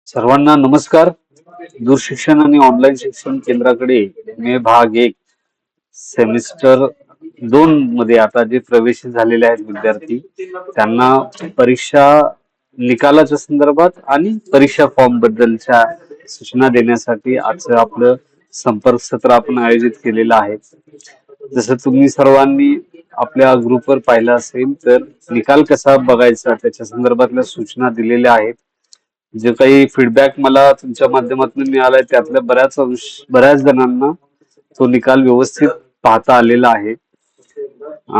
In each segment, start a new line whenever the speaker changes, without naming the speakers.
सर्वांना नमस्कार. दूरशिक्षण आणि ऑनलाईन शिक्षण केंद्राकडे मे भाग 1 सेमिस्टर 2 मध्ये आता जे प्रवेश झालेले आहेत विद्यार्थी त्यांना परीक्षा निकालाच्या संदर्भात आणि परीक्षा फॉर्म बद्दलच्या सूचना देण्यासाठी आजचं आपलं संपर्क सत्र आपण आयोजित केलेलं आहे. जसं तुम्ही सर्वांनी आपल्या ग्रुपवर पाहिलं असेल तर निकाल कसा बघायचा त्याच्या संदर्भातल्या सूचना दिलेल्या आहेत. जे काही फीडबॅक मला तुमच्या माध्यमातून मिळालाय त्यातल्या बऱ्याच जणांना तो निकाल व्यवस्थित पाहता आलेला आहे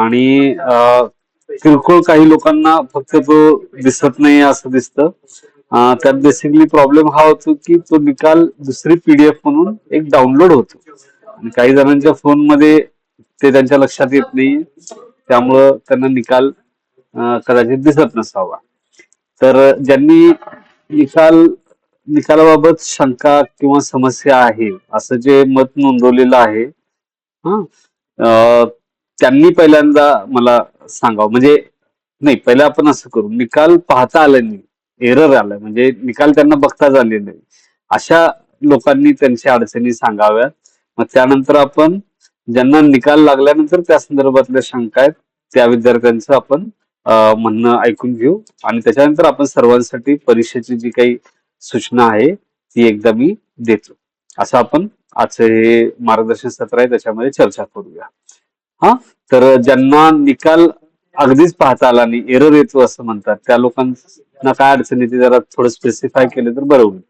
आणि किरकोळ काही लोकांना फक्त तो दिसत नाही असं दिसतं. त्यात बेसिकली प्रॉब्लेम हा होतो की तो निकाल दुसरी पीडीएफ म्हणून एक डाउनलोड होतो आणि काही जणांच्या फोनमध्ये ते त्यांच्या लक्षात येत नाही, त्यामुळं त्यांना निकाल कदाचित दिसत नसावा. तर ज्यांनी निकालाबाबत शंका किंवा समस्या आहे असं जे मत नोंदवलेलं आहे त्यांनी पहिल्यांदा मला सांगावं. म्हणजे नाही, पहिलं आपण असं करू, निकाल पाहता आला नाही, एरर आलाय म्हणजे निकाल त्यांना बघताच आले नाही, अशा लोकांनी त्यांच्या अडचणी सांगाव्यात. मग त्यानंतर आपण ज्यांना निकाल लागल्यानंतर त्या संदर्भातल्या शंका आहेत त्या विद्यार्थ्यांचं आपण म्हणणं ऐकून घेऊ आणि त्याच्यानंतर आपण सर्वांसाठी परीक्षेची जी काही सूचना आहे ती एकदा मी देतो. असं आपण आजचं हे मार्गदर्शन सत्र आहे त्याच्यामध्ये चर्चा करूया. तर ज्यांना निकाल अगदीच पाहता आला नाही, एरर येतो असं म्हणतात, त्या लोकांना काय अडचण येते जरा थोडं स्पेसिफाय केलं तर बरं होईल.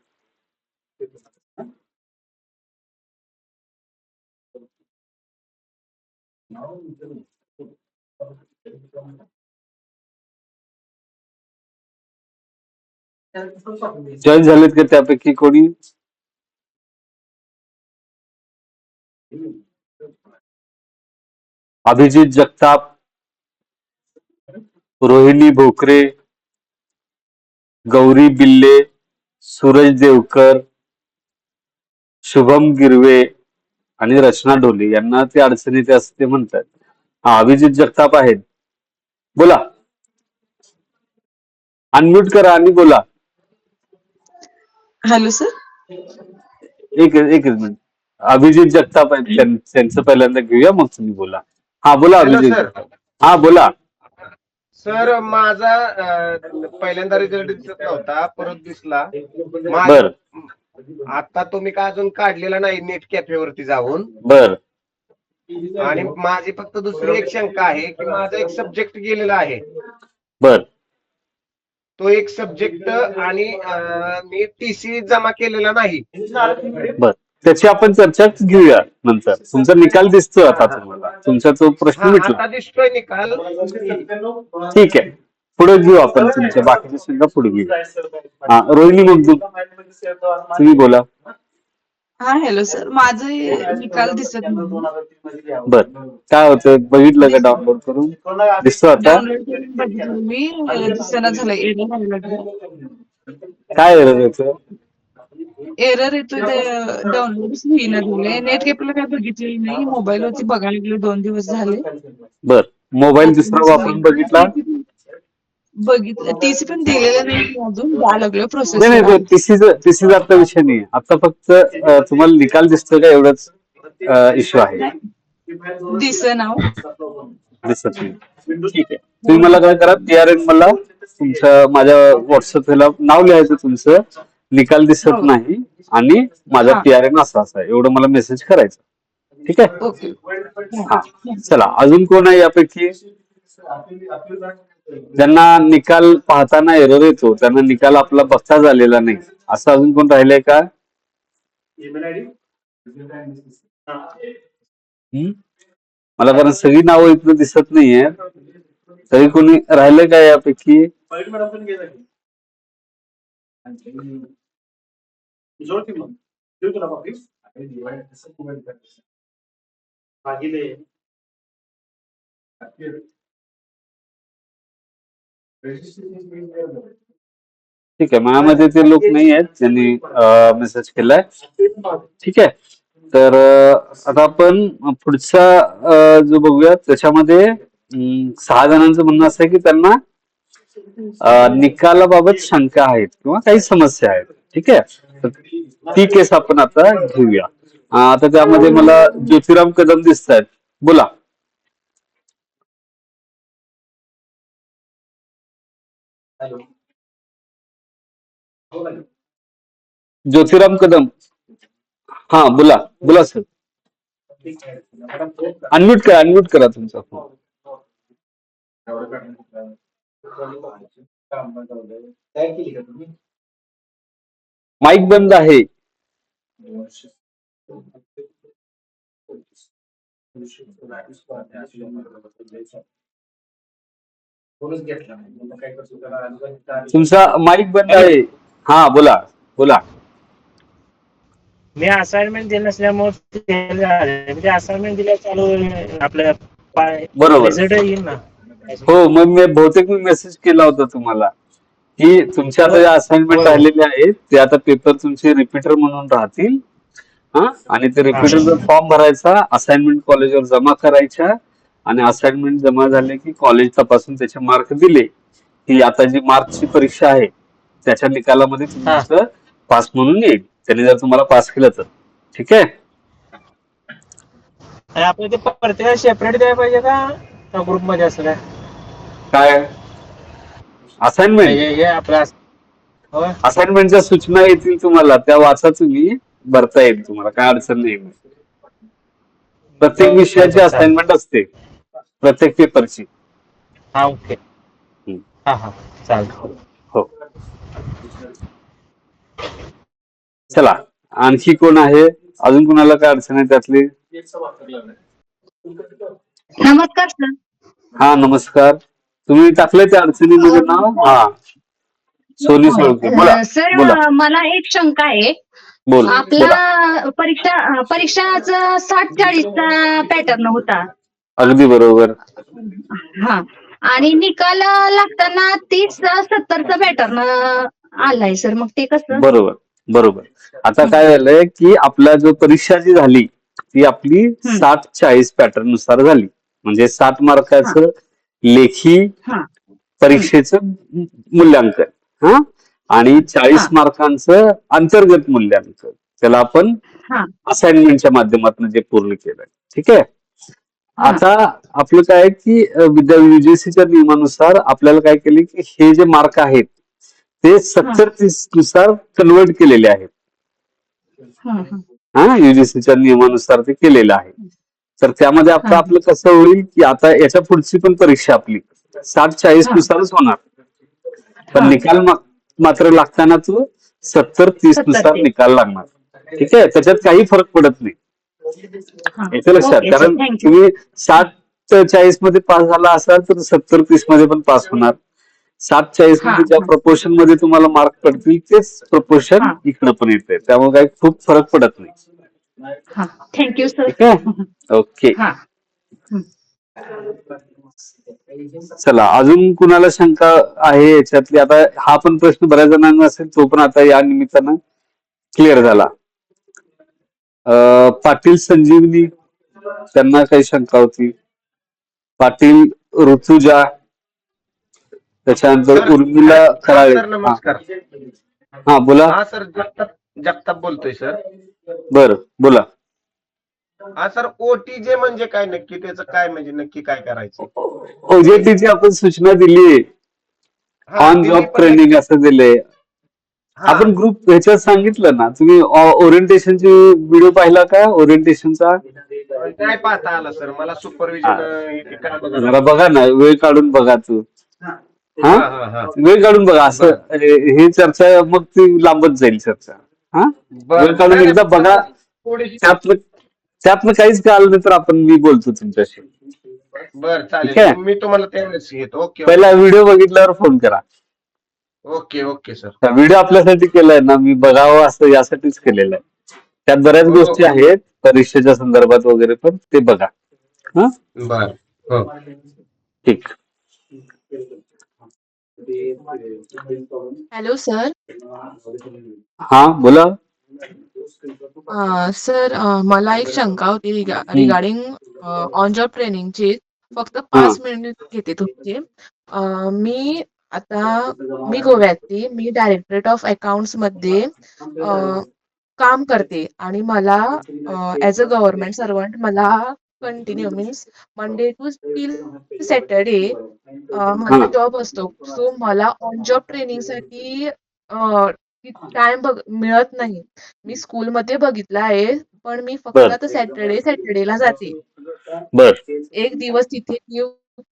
जॉईन झालेत का त्यापैकी कोणी? अभिजित जगताप, रोहिणी भोकरे, गौरी बिल्ले, सूरज देवकर, शुभम गिरवे आणि रचना ढोले यांना ते अडचणी ते असं ते म्हणतात. अभिजित जगताप आहेत, बोला, अनम्यूट करा आणि बोला.
Hello sir.
एक मिनिट. अभिजित जगताप आहेत, त्यांचं पहिल्यांदा घेऊया मग तुम्ही बोला. बोला अभिजित जगताप. बोला
सर. माझा पहिल्यांदा रिझल्ट दिसत नव्हता, परत दिसला.
बर.
आता तुम्ही काय अजून काढलेला नाही नेट कॅफेवरती जाऊन.
बर.
आणि माझी फक्त दुसरी एक शंका आहे की माझा एक सब्जेक्ट गेलेला आहे.
बर.
तो एक सब्जेक्ट आणि मी टीसी जमा केलेला नाही.
बर, त्याची आपण चर्चा घेऊया नंतर. तुमचा निकाल दिसतोय आता तुम्हाला, तुमचा तो प्रश्न मिटला.
आता दिसतोय निकाल.
ठीक आहे, पुढे घेऊ आपण, तुमच्या बाकीच्या सुद्धा पुढे घेऊ. रोहिणी मगदूम, तुम्ही बोला.
Hello sir. माझे निकाल दिसत नाही.
बर, काय होतं बघितलं का डाउनलोड करून? दिसतो आता?
डाउनलोड करून बघितलं मी, दिसेना झालं, एरर आलेला.
काय एरर येतो?
एरर येतोय, ते डाउनलोडच होईना झाले. नेट कॅफेला काय बघितलेलं नाही, मोबाईल वरती बघायला गेले 2 दिवस झाले.
बर, मोबाईल दुसरा वापरून बघितला?
बघितलं, टीसी पण दिलेलं नाही अजून, द्यायला लागलो प्रोसेस.
नाही, टीसीचा आता विषय नाही, आता फक्त तुम्हाला निकाल दिसतोय का एवढंच इश्यू आहे?
दिसेना.
दिसत नाही. ठीक आहे, तुम्ही मला काय करा, पीआरएन मला तुमच्या माझ्या व्हॉट्सअपला नाव लिहायचं तुमचं, निकाल दिसत नाही आणि माझा पीआरएन असा आहे, एवढं मला मेसेज करायचं. ठीक आहे?
ओके.
चला, अजून कोण आहे यापैकी ज्यांना निकाल पाहताना एरर येतो, त्यांना निकाल आपला बघता झालेला नाही, असं अजून कोण राहिलंय का? मला कारण सगळी नावं इथं दिसत नाहीये, तरी कोणी राहिलंय का यापैकी? ठीक आहे, माझ्यामध्ये ते लोक नाही आहेत ज्यांनी मेसेज केलाय. ठीक आहे, तर आता आपण पुढचा जो बघूया त्याच्यामध्ये 6 जणांचं म्हणणं असं आहे की त्यांना निकालाबाबत शंका आहेत किंवा काही समस्या आहेत. ठीक आहे, तर ती केस आपण आता घेऊया. आता त्यामध्ये मला ज्योतिराम कदम दिसत आहेत. बोला. ज्योतिराम कदम, हा बोला बोला सर. अनम्यूट करा तुमचा फोन. माईक बंद आहे. तुमचा माईक बंद आहे. हा बोला बोला.
मी असाइनमेंट दिलं नसल्यामुळे म्हणजे असाइनमेंट दिल्या चालू आपल्या
बरोबर.
रिझल्ट येईल ना.
हो, मग मी बहुतेक मेसेज केला होता तुम्हाला की तुमचे आता जे असाइनमेंट
होय.
राहिलेले आहेत ते आता पेपर तुमचे रिपीटर म्हणून राहतील. हा, आणि ते रिपीटरचा फॉर्म भरायचा, असाइनमेंट कॉलेजवर जमा करायच्या, आणि असाइनमेंट जमा झाले की कॉलेज तपासून त्याचे मार्क दिले की आता जी मार्कची परीक्षा आहे त्याच्या निकालामध्ये तुमचं पास म्हणून येईल. त्याने जर तुम्हाला पास केलं तर. ठीक आहे.
आणि आपलं ते प्रत्येकाला सेपरेट द्यायला पाहिजे का ग्रुप मध्ये असं
काय असाइनमेंट?
हे आपलं होय.
असाइनमेंटच्या सूचना येतील तुम्हाला, त्या वाचा तुम्ही, भरता येईल तुम्हाला, काय अडचण नाही. प्रत्येक विषयाची असाइनमेंट असते प्रत्येक पेपरची.
हा ओके. हा हा चालतं.
हो. चला, आणखी कोण आहे? अजून कोणाला काय अडचण आहे त्यातली?
नमस्कार सर.
हा नमस्कार. तुम्ही टाकले त्या अडचणीमध्ये नाव? हा, सोनी सोळके. बोला
सर
बोला
मला एक शंका आहे.
बोला.
आपला परीक्षाचा 60-40चा पॅटर्न होता.
अगदी बरोबर.
हा, आणि निकाल लागताना 30-70चा पॅटर्न आलाय सर, मग ते कसं?
बरोबर बरोबर. आता काय झालंय की आपला जो परीक्षा जी झाली ती आपली 60-40 पॅटर्न नुसार झाली. म्हणजे 60 मार्काचं लेखी परीक्षेचं मूल्यांकन, हा, आणि 40 मार्कांचं अंतर्गत मूल्यांकन, त्याला आपण असाइनमेंटच्या माध्यमातून जे पूर्ण केलंय. ठीक आहे. आता आपलं काय की युजीसीच्या नियमानुसार आपल्याला काय केले की हे जे मार्क आहेत ते 70-30 नुसार कन्वर्ट केलेले आहेत. हा, युजीसीच्या नियमानुसार ते केलेलं आहे. तर त्यामध्ये आता आपलं कसं होईल की आता याच्या पुढची पण परीक्षा आपली 60-40 नुसारच होणार, पण निकाल मात्र लागताना तो 70-30 नुसार निकाल लागणार. ठीक आहे, त्याच्यात काही फरक पडत नाही. येते लक्षात. कारण तुम्ही 60-40 मध्ये पास झाला असाल तर 70-30 मध्ये पण पास होणार. 60-40 मध्ये ज्या प्रपोर्शन मध्ये तुम्हाला मार्क पडतील तेच प्रपोर्शन इकडे पण येते, त्यामुळे काही खूप फरक पडत नाही.
Thank you sir.
ठीक आहे. ओके. चला, अजून कुणाला शंका आहे याच्यातली? आता हा पण प्रश्न बऱ्याच जणांना असेल, तो पण आता या निमित्तानं क्लिअर झाला. पाटील संजीवनी, त्यांना काही शंका होती. पाटील ऋतुजा, त्याच्यानंतर उर्मिला खराळे.
सर नमस्कार.
हा बोला.
हा सर, जगताप बोलतोय सर.
बर बोला.
हा सर, ओटीजे म्हणजे काय नक्की? त्याचं काय म्हणजे नक्की काय करायचं?
ओजेटीची आपण सूचना दिली, ऑन जॉब ट्रेनिंग असं दिलंय आपण. ग्रुप ह्याच्यात सांगितलं ना, तुम्ही ओरिएंटेशनची व्हिडिओ पाहिला का? ओरिएंटेशनचा
काय पाहता आला सर मला? सुपरविजन
जरा बघा ना, वेळ काढून बघा तू. हा, वेळ काढून बघा. असं ही चर्चा मग ती लांबत जाईल चर्चा. हा, वेळ काढून एकदा बघा. त्यातनं काहीच कळालं नाही तर मी बोलतो तुमच्याशी.
बरं चालेल, मी तुम्हाला त्यावेळेस घेतो. ओके.
पहिला व्हिडिओ बघितल्यावर फोन करा.
Okay okay sir.
व्हिडिओ आपल्यासाठी केलाय ना, मी बघावं असं यासाठीच केलेलं आहे. त्यात बऱ्याच गोष्टी आहेत परीक्षेच्या संदर्भात वगैरे, पण ते बघा. हा,
बर.
ठीक.
Hello sir.
हा बोला.
सर मला एक शंका होती रिगार्डिंग ऑन जॉब ट्रेनिंगची. फक्त 5 मिनिट घेते तुमचे. मी आता मी गोव्यातली, मी डायरेक्टरेट ऑफ अकाउंट्स मध्ये काम करते आणि मला ॲज अ गव्हर्नमेंट सर्वंट मला continue means Monday to till Saturday माझा
हा
जॉब असतो. सो मला ऑन जॉब ट्रेनिंगसाठी टाइम मिळत नाही. मी स्कूलमध्ये बघितलं आहे, पण मी फक्त
बर
आता सॅटर्डेला जाते.
बर
एक दिवस तिथे लीव्ह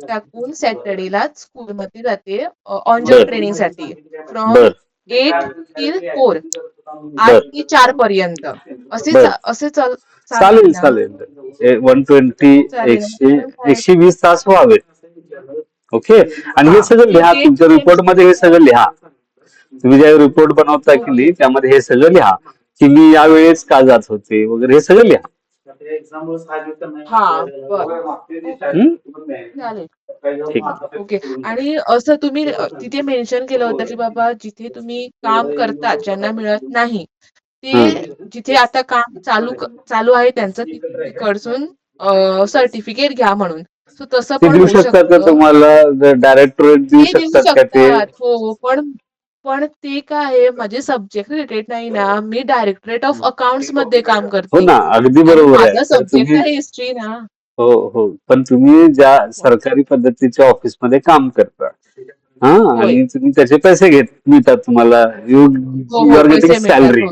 टाकून सॅटर्डेलाच स्कूलमध्ये जाते ऑन जॉब
बर
ट्रेनिंगसाठी फ्रॉम
बर
8 till 4 8
बर
ते 4 पर्यंत
बर
असे चालेल
चालेल
ना?
चालेल 120
चालेल.
एकशे
पण काय
120 तास व्हावेत. ओके. आणि हे
हां.
सगळं लिहा
डेट
तुमच्या
चेंज
रिपोर्ट मध्ये हे सगळं लिहा. तुम्ही ज्या रिपोर्ट बनवता की नाही त्यामध्ये हे सगळं लिहा की मी यावेळेस का जात होते वगैरे हे सगळं लिहा.
हां. बरं. ओके.
हम्म?
चालेल.
ठीक.
ओके. आणि असं तुम्ही तिथे मेन्शन केलं होतं, की बाबा जिथे तुम्ही काम करता, ज्यांना मिळत नाही,
हम्म.
ते जिथे आता काम चालू आहे त्यांचं तिकडसून सर्टिफिकेट घ्या म्हणून. सो तसं
ते
पण
देऊ
होऊ
शकतात का
शकतं.
तुम्हाला डायरेक्टरेट देऊ
ते देऊ
शकतात का ते?
शकतात. हो. पण पण ते काय आहे, माझे सब्जेक्ट रिलेटेड नाही ना. मी डायरेक्टरेट ऑफ अकाउंट्समध्ये काम
हो
करते
ना, अगदी
आणि
बरोबर आहे.
माझा
तर
सब्जेक्ट
तुम्ही
आहे हिस्ट्री ना.
हो हो पण तुम्ही ज्या सरकारी पद्धतीच्या ऑफिसमध्ये काम करता हा
होय.
आणि तुम्ही त्याचे पैसे मिळतात तुम्हाला यू
हो,
यू
हो.
आर गेटिंग
पैसे मिळतात.
सॅलरी.
हो.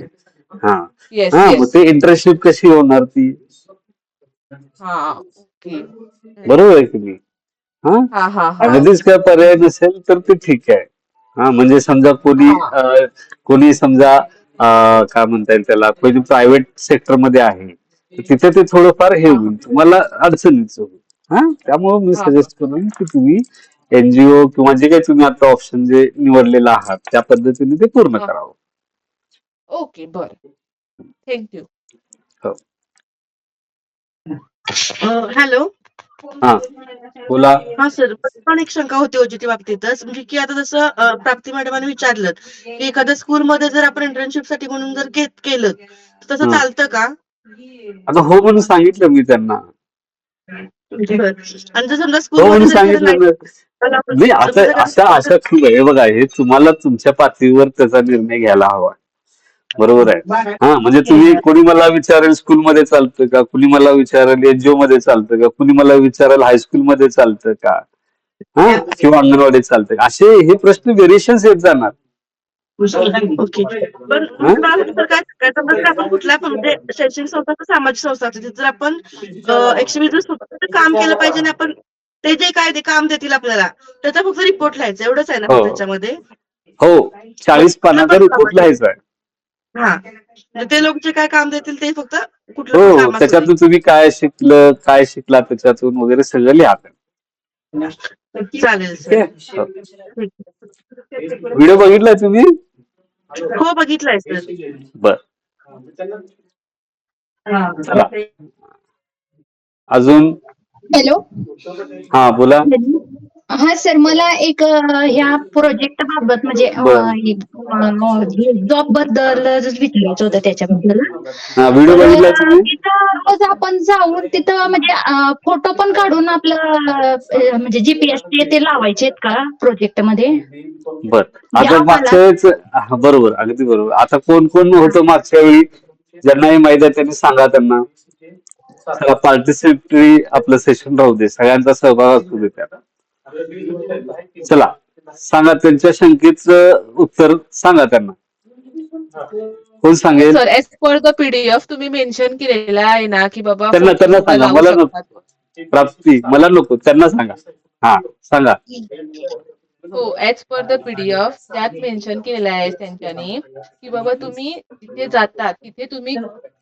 हा
येस,
हा मग
येस.
ते इंटर्नशिप कशी होणार ती?
हां. ओके.
बरोबर आहे की नाही? हा
हां, हां, हां.
अगदीच काय पर्याय नसेल तर ते ठीक आहे. हा म्हणजे समजा
हां.
कोणी समजा काय म्हणता येईल त्याला कोणी प्रायव्हेट सेक्टर मध्ये आहे तर तिथे ते थोडंफार हे
हां,
होईल
हां.
तुम्हाला अडचणीचं होईल. हा त्यामुळे मी
हां, हां.
सजेस्ट करेन की तुम्ही एनजीओ किंवा जे काही तुम्ही आता ऑप्शन जे निवडलेलं आहात त्या पद्धतीने ते पूर्ण
हां.
करावं.
ओके. बरं. Thank you.
हो.
हॅलो.
हा बोला.
हा सर, पण एक शंका होती ओजीटी बाबतीतच, म्हणजे की आता जसं प्राप्ती मॅडमांनी विचारलं की एखाद्या स्कूलमध्ये जर आपण इंटर्नशिपसाठी म्हणून जर केलं तर तसं
हा
चालतं का?
आता हो म्हणून सांगितलं मी त्यांना.
बरं. आणि जर समजा
हो
स्कूलमध्ये
म्हणून
जर एखादं
सांगितलं
नाही
ना.
तर आपण
नाही
समजा
असं
एखादं
अशा अशा खूप आहे बघा हे तुम्हाला तुमच्या पातळीवर त्याचा निर्णय घ्यायला हवा. बरोबर आहे. हा म्हणजे तुम्ही कोणी मला विचारेल स्कूलमध्ये चालतं का, कुणी मला विचारेल एनजीओ मध्ये चालतं का, कुणी मला विचारेल हायस्कूल मध्ये चालतं का, हा किंवा अंगणवाडीत चालतं का, असे हे प्रश्न व्हेरिएशन्स येत जाणार.
ओके. पण
हा
मला तर काय सांगायचं जर आपण कुठल्या पण म्हणजे शैक्षणिक संस्था तर सामाजिक संस्था असते तिथे जर आपण 120 काम केलं पाहिजे आणि आपण ते जे काय ते काम देतील आपल्याला त्याचा फक्त रिपोर्ट लिहायचा एवढंच आहे ना
हो
फक्त त्याच्यामध्ये?
हो 40
कुठलं
पानाचा
पण
रिपोर्ट
कामाचं.
लिहायचा आहे.
हा. म्हणजे ते लोक जे काय काम देतील ते फक्त कुठलं पण
हो
काम असू दे.
त्याच्यातून तुम्ही काय शिकला त्याच्यातून वगैरे सगळं लिहा.
चालेल
ठीक
सर.
आहे. हो.
ठीक.
व्हिडिओ बघितलाय तुम्ही?
हो, बघितलंय सर.
बर
हा.
चला अजून.
हॅलो.
हा बोला.
हा सर, मला एक ह्या प्रोजेक्ट बाबत म्हणजे
बर
जॉब बद्दल विचारायचं होतं त्याच्याबद्दल.
हा व्हिडिओ
तर
बघितलाय तुम्ही?
तिथं रोज आपण जाऊन तिथं म्हणजे फोटो पण काढून आपलं म्हणजे जीपीएस ते लावायचे आहेत का प्रोजेक्ट मध्ये?
बर
म्हणजे
आता
आम्हाला.
मागच्या वेळेस बरोबर अगदी बरोबर. आता कोण कोण होतं मागच्या वेळी ज्यांना हे माहिती आहे त्यांनी सांगा त्यांना. चला पार्टिसिपेटरी आपलं सेशन राहू दे सगळ्यांचा सहभाग असू दे त्यात. चला सांगा त्यांच्या शंकेचं उत्तर सांगा त्यांना. कोण सांगेल?
Sir, as per the PDF तुम्ही मेन्शन केलेलं आहे ना, की बाबा
त्यांना
फोटो
त्यांना
सुद्धा
सांगा
लावू
मला
शकतात.
नको. प्राप्ती मला नको त्यांना सांगा. हा सांगा.
हो, ॲज पर द पीडीएफ त्यात मेन्शन केलेलं आहे त्यांच्यानी, की बाबा तुम्ही तिथे जाता, तिथे तुम्ही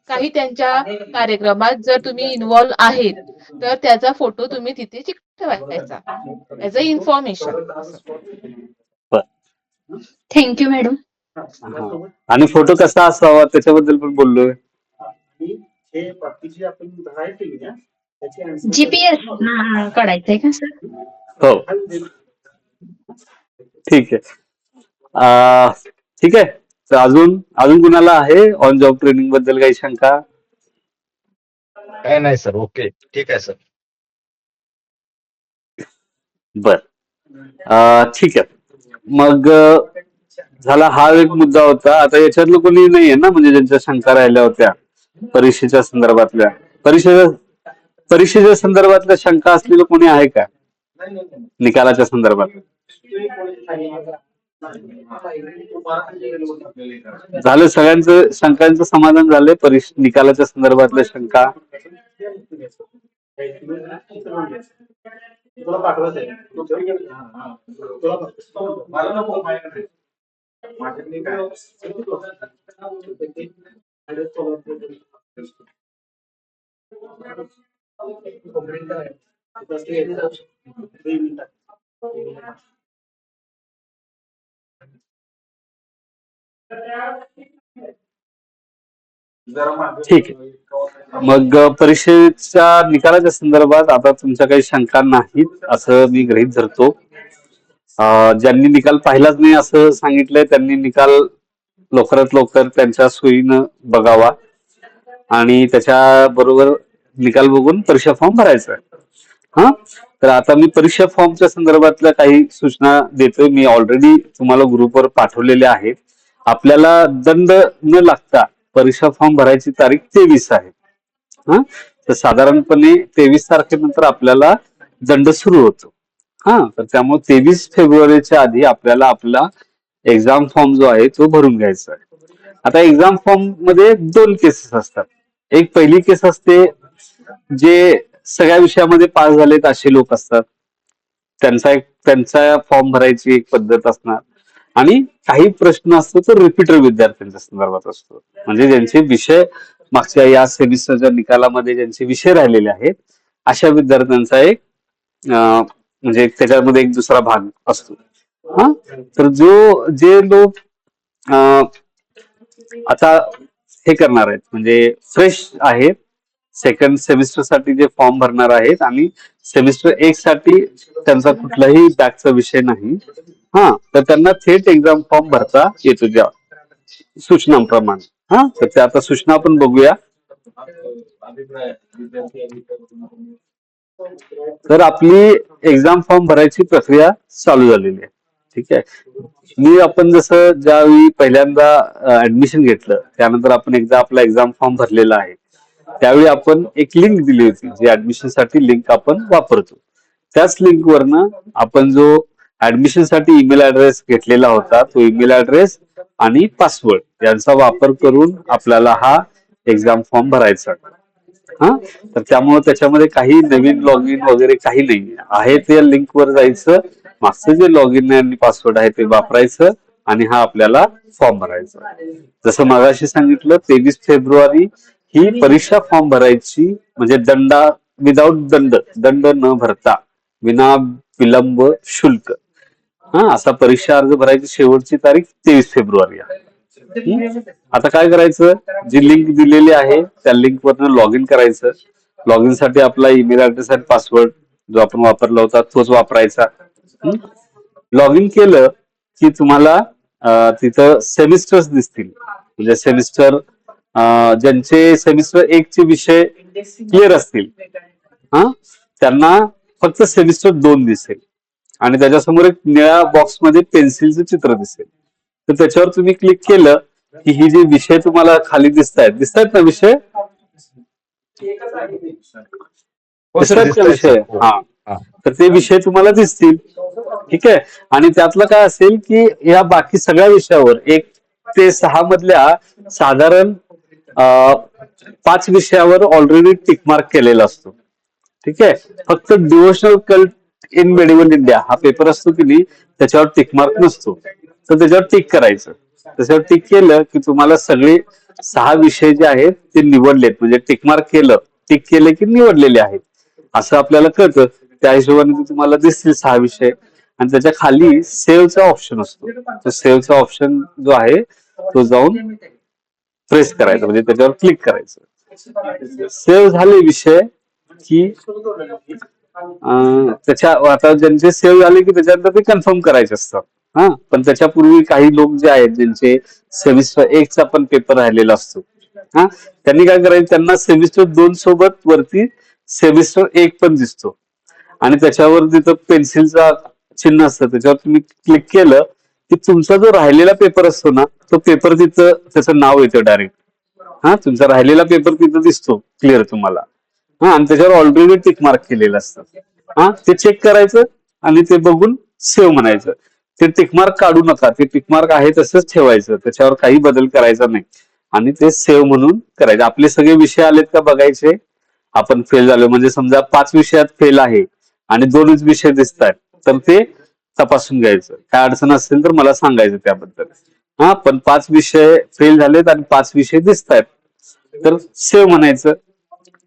काही त्यांच्या कार्यक्रमात जर तुम्ही इन्व्हॉल्व आहेत, तर त्याचा फोटो तुम्ही तिथे ठेवायचा ॲज अ इन्फॉर्मेशन असं.
बर.
Thank you madam.
हा. आणि फोटो कसा असावा त्याच्याबद्दल पण बोललोय.
जीपीएस काढायचंय का सर?
हो ठीक आहे. ठीक आहे. तर अजून अजून कुणाला आहे ऑन जॉब ट्रेनिंग बद्दल काही शंका?
काय नाही सर. ओके, ठीक आहे सर.
बर ठीक आहे. मग झाला हा एक मुद्दा होता. आता याच्यातलं कोणी नाहीये ना म्हणजे ज्यांच्या शंका राहिल्या होत्या परीक्षेच्या संदर्भातल्या. परीक्षेच्या संदर्भातल्या शंका असलेलं कोणी आहे का निकालाच्या संदर्भात? झालं सगळ्यांचं शंकांचं समाधान झालंय निकालाच्या संदर्भातल्या शंका? ठीक आहे. मग परीक्षेच्या निकालाच्या संदर्भात आता तुमच्या काही शंका नाहीत असं मी गृहीत धरतो. ज्यांनी निकाल पाहिलाच नाही असं सांगितलंय त्यांनी निकाल लवकरात लवकर त्यांच्या सोयीनं बघावा आणि त्याच्या बरोबर निकाल बघून परीक्षा फॉर्म भरायचा आहे. हा, तर आता मी परीक्षा फॉर्मच्या संदर्भातल्या काही सूचना देतोय. मी ऑलरेडी तुम्हाला ग्रुपवर पाठवलेल्या आहेत. आपल्याला दंड न लागता परीक्षा फॉर्म भरायची तारीख 23 आहे. हा, तर साधारणपणे 23 तारखेनंतर आपल्याला दंड सुरू होतो. हा, तर त्यामुळे 23 फेब्रुवारीच्या आधी आपल्याला आपला एक्झाम फॉर्म जो आहे तो भरून घ्यायचा आहे. आता एक्झाम फॉर्म मध्ये 2 केसेस असतात. एक पहिली केस असते जे सगळ्या विषयामध्ये पास झालेत असे लोक असतात, त्यांचा फॉर्म भरायची एक पद्धत असणार. आणि काही प्रश्न असतो तो रिपीटर विद्यार्थ्यांच्या संदर्भात असतो, म्हणजे ज्यांचे विषय मागच्या या सेमिस्टरच्या निकालामध्ये ज्यांचे विषय राहिलेले आहेत अशा विद्यार्थ्यांचा एक म्हणजे त्याच्यामध्ये एक दुसरा भाग असतो. हा, तर जे लोक आता हे करणार आहेत म्हणजे फ्रेश आहेत, सेकंड सेमिस्टर साठी जे फॉर्म भरणार आहेत आणि सेमिस्टर 1 साठी त्यांचा कुठलाही बॅकचा विषय नाही, हा, तर त्यांना थेट एक्झाम फॉर्म भरता येतो ज्या सूचनांप्रमाणे. हा, तर त्या आता सूचना आपण बघूया. तर आपली एक्झाम फॉर्म भरायची प्रक्रिया चालू झालेली आहे. ठीक आहे. आपण जसं ज्यावेळी पहिल्यांदा ऍडमिशन घेतलं त्यानंतर आपण एकदा आपला एक्झाम फॉर्म भरलेला आहे, त्यावेळी आपण एक लिंक दिली होती जी ऍडमिशन साठी लिंक आपण वापरतो. त्याच लिंक वरनं आपण जो ऍडमिशन साठी ईमेल ऍड्रेस घेतलेला होता तो ईमेल ऍड्रेस आणि पासवर्ड यांचा वापर करून आपल्याला हा एक्झाम फॉर्म भरायचा हा. तर त्यामुळे त्याच्यामध्ये काही नवीन लॉग इन वगैरे काही नाही आहे. ते लिंक वर जायचं, मागचं जे लॉग इन आणि पासवर्ड आहे ते वापरायचं आणि हा आपल्याला फॉर्म भरायचा. जसं मागाशी सांगितलं 23 फेब्रुवारी ही परीक्षा फॉर्म भरायची म्हणजे विदाऊट दंड न भरता विना विलंब शुल्क हा असा परीक्षा अर्ज भरायची शेवटची तारीख 23 फेब्रुवारी आहे. आता काय करायचं, जी लिंक दिलेली आहे त्या लिंक वरनं लॉग इन करायचं. लॉग इन साठी आपला ईमेल ऍड्रेस आणि पासवर्ड जो आपण वापरला होता तोच वापरायचा. लॉग इन केलं की तुम्हाला तिथं सेमिस्टर्स दिसतील, म्हणजे सेमिस्टर ज्यांचे सेमिस्टर 1 चे विषय क्लिअर असतील हा त्यांना फक्त सेमिस्टर 2 दिसेल आणि त्याच्यासमोर एक निळ्या बॉक्समध्ये पेन्सिलचं चित्र दिसेल. तर त्याच्यावर तुम्ही क्लिक केलं की ही जे विषय तुम्हाला खाली दिसतायत ना विषय विषय हा, तर ते विषय तुम्हाला दिसतील. ठीक आहे. आणि त्यातलं काय असेल की या बाकी सगळ्या विषयावर 1 ते 6 मधल्या साधारण 5 विषयावर ऑलरेडी टिक मार्क केलेला असतो. ठीक आहे. फक्त devotional cult in medieval India हा पेपर असतो की नाही त्याच्यावर टिक मार्क नसतो, तर त्याच्यावर टिक करायचं. त्याच्यावर टिक केलं की तुम्हाला सगळे 6 विषय जे आहेत ते निवडलेत, म्हणजे टिक केले की निवडलेले आहेत असं आपल्याला कळतं. त्या हिशोबाने तुम्हाला दिसतील 6 विषय आणि त्याच्या खाली सेव्हचा ऑप्शन असतो. तर सेव्हचा ऑप्शन जो आहे तो जाऊन प्रेस करायचा, म्हणजे त्याच्यावर क्लिक करायचं. सेव्ह झाले विषय की त्याच्या आता ज्यांचे सेव्ह झाले की त्याच्यानंतर ते कन्फर्म करायचे असतात. हा, पण त्याच्यापूर्वी काही लोक जे आहेत ज्यांचे सेमिस्टर 1 चा पण पेपर राहिलेला असतो हा त्यांनी काय करायचं, त्यांना सेमिस्टर 2 सोबत वरती सेमिस्टर 1 पण दिसतो आणि त्याच्यावर तिथं पेन्सिलचा चिन्ह असतं, त्याच्यावर तुम्ही क्लिक केलं की तुमचा जो राहिलेला पेपर असतो ना, तो पेपर तिथं त्याचं नाव येतं डायरेक्ट. हा, तुमचा राहिलेला पेपर तिथं दिसतो क्लिअर तुम्हाला. हा, आणि त्याच्यावर ऑलरेडी टिक मार्क केलेलं असतं. हा, ते चेक करायचं आणि ते बघून सेव्ह म्हणायचं. ते टिकमार्क काढू नका, ते टिकमार्क आहे तसंच ठेवायचं, त्याच्यावर काही बदल करायचा नाही आणि ते सेव्ह म्हणून करायचं. आपले सगळे विषय आलेत का बघायचे. आपण फेल झालो म्हणजे समजा 5 विषयात फेल आहे आणि 2च विषय दिसत आहेत, तर ते तपासून घ्यायचं. काय अडचण असेल तर मला सांगायचं त्याबद्दल. हा, पण 5 विषय फेल झालेत आणि 5 विषय दिसत आहेत, तर सेव्ह म्हणायचं.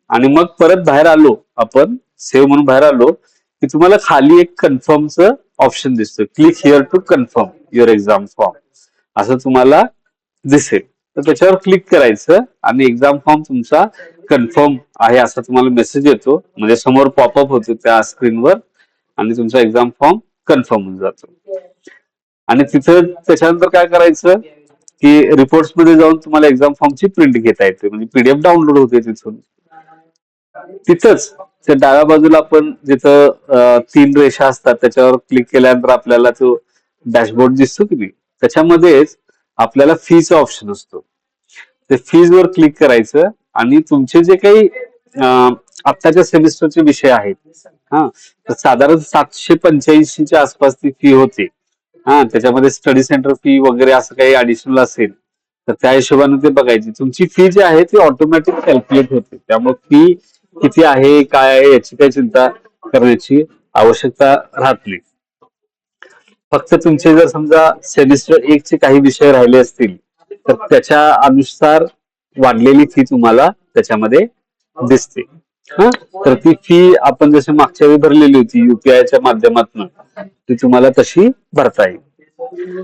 आणि मग परत बाहेर आलो आपण, सेव्ह म्हणून बाहेर आलो की तुम्हाला खाली एक कन्फर्मचं ऑप्शन दिसतं. Click here to confirm your exam form असं तुम्हाला दिसेल. तर त्याच्यावर क्लिक करायचं आणि एक्झाम फॉर्म तुमचा कन्फर्म आहे असा तुम्हाला मेसेज येतो. म्हणजे समोर पॉपअप होतो त्या स्क्रीनवर आणि तुमचा एक्झाम फॉर्म कन्फर्म होऊन जातो. आणि तिथं त्याच्यानंतर काय करायचं की रिपोर्ट्स मध्ये जाऊन तुम्हाला एक्झाम फॉर्मची प्रिंट घेता येते, म्हणजे पीडीएफ डाउनलोड होते तिथून. तिथंच त्या डाव्या बाजूला आपण जिथं 3 रेषा असतात त्याच्यावर क्लिक केल्यानंतर आपल्याला तो डॅशबोर्ड दिसतो की नाही, त्याच्यामध्येच आपल्याला फीचा ऑप्शन असतो. ते फीज वर क्लिक करायचं आणि तुमचे जे काही आत्ताच्या सेमिस्टरचे विषय आहेत, हा, तर साधारण 785च्या आसपास ती फी होती. हा, त्याच्यामध्ये स्टडी सेंटर फी वगैरे असं काही ऍडिशनल असेल तर त्या हिशोबाने ते बघायची. तुमची फी जी आहे ती ऑटोमॅटिक कॅल्क्युलेट होते, त्यामुळे फी किती आहे काय आहे याची काही चिंता करण्याची आवश्यकता राहत नाही. फक्त तुमचे जर समजा सेमिस्टर 1 चे काही विषय राहिले असतील तर त्याच्या अनुसार वाढलेली फी तुम्हाला त्याच्यामध्ये दिसते. हा, तर ती फी आपण जशी मागच्या वेळी भरलेली होती युपीआयच्या माध्यमातून, ती तुम्हाला तशी भरता येईल.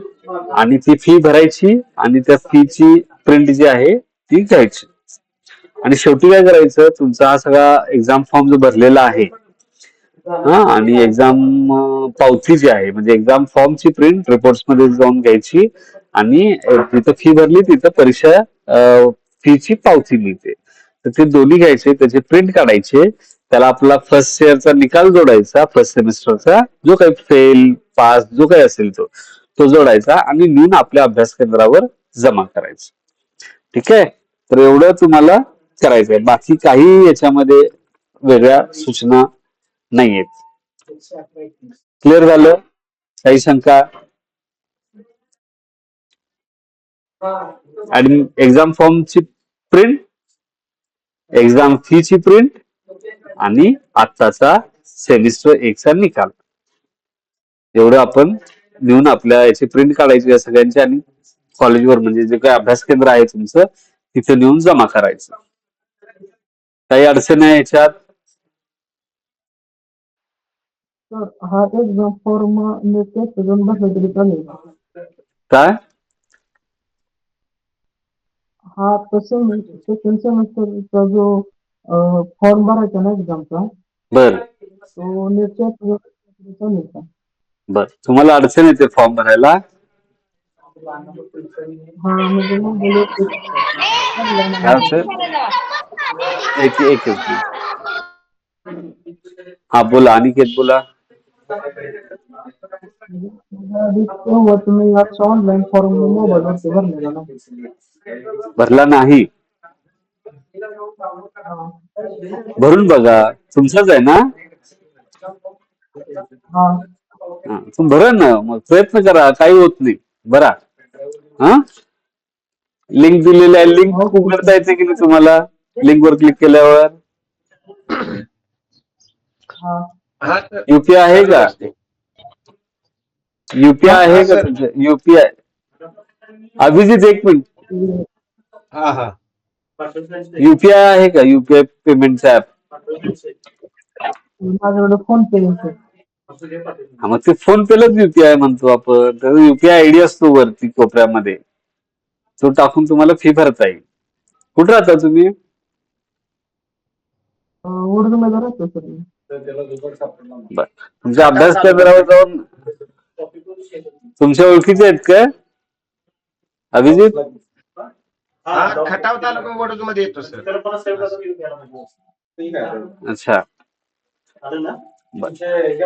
आणि ती फी भरायची आणि त्या फीची प्रिंट जी आहे ती घ्यायची. आणि शेवटी काय करायचं, तुमचा हा सगळा एक्झाम फॉर्म जो भरलेला आहे, हा, आणि एक्झाम पावती जी आहे म्हणजे एक्झाम फॉर्मची प्रिंट रिपोर्ट्स मध्ये जाऊन घ्यायची आणि जिथं फी भरली तिथं परीक्षा फीची पावती मिळते, तर ते दोन्ही घ्यायचे, त्याचे प्रिंट काढायचे. त्याला आपला फर्स्ट इयरचा निकाल जोडायचा, फर्स्ट सेमिस्टरचा जो काही फेल पास जो काही असेल तो जोडायचा आणि नेऊन आपल्या अभ्यास केंद्रावर जमा करायचा. ठीक आहे, तर एवढं तुम्हाला करायचंय. बाकी काही याच्यामध्ये वेगळ्या सूचना नाहीयेत. क्लिअर झालं? काही शंका? आणि एक्झाम फॉर्मची प्रिंट, एक्झाम फीची प्रिंट आणि आत्ताचा सेमिस्टर 1 चा निकाल, एवढं आपण नेऊन आपल्या याची प्रिंट काढायची या सगळ्यांची आणि कॉलेजवर म्हणजे जे काही अभ्यास केंद्र आहे तुमचं तिथे नेऊन जमा करायचं. काही अडचण आहे याच्यात?
हा एक्झाम फॉर्म भरला तरी चालेल?
काय?
हा तसं सेकंड सेमिस्टरचा जो फॉर्म भरायचा ना एक्झामचा,
बर
तो नेटच्या चालेल का?
बर, तुम्हाला अडचण येते फॉर्म भरायला?
हा म्हणजे मग
काय होतं? एकच मिनिट. हा बोला, अनिकेत बोला.
तेव्हा तुम्ही ऑनलाईन फॉर्म मोबाईलवरती भरलेला ना?
भरला नाही? भरून बघा, तुमचाच आहे ना?
हा
तुम्ही भरा ना, मग प्रयत्न करा, काही होत नाही, भरा. हा, लिंक दिलेली आहे, लिंक उघडता येते की नाही तुम्हाला? लिंक वर क्लिक केल्यावर
हा सर,
युपीआय आहे
चालू
का?
असते.
युपीआय आहे का
सर.
तुमचं? युपीआय. अभिजित एक मिनिट,
हा हा
युपीआय आहे का? युपीआय पेमेंटचा ऍप?
माझ्याकडे फोन पे आहे.
मग ते फोन पेलाच युपीआय म्हणतो आपण. त्याचा युपीआय आयडी असतो वरती कोपऱ्यामध्ये, तो टाकून तुम्हाला फी भरता येईल. कुठे राहता तुम्ही?
उर्दूमध्ये राहतो सर मी.
बर, तुमच्या अभ्यास केंद्रावर जाऊन तुमच्या ओळखीचे आहेत का अभिजित?
हा, खटाव तालुका वडोद मध्ये येतो सर.
अच्छा, बर,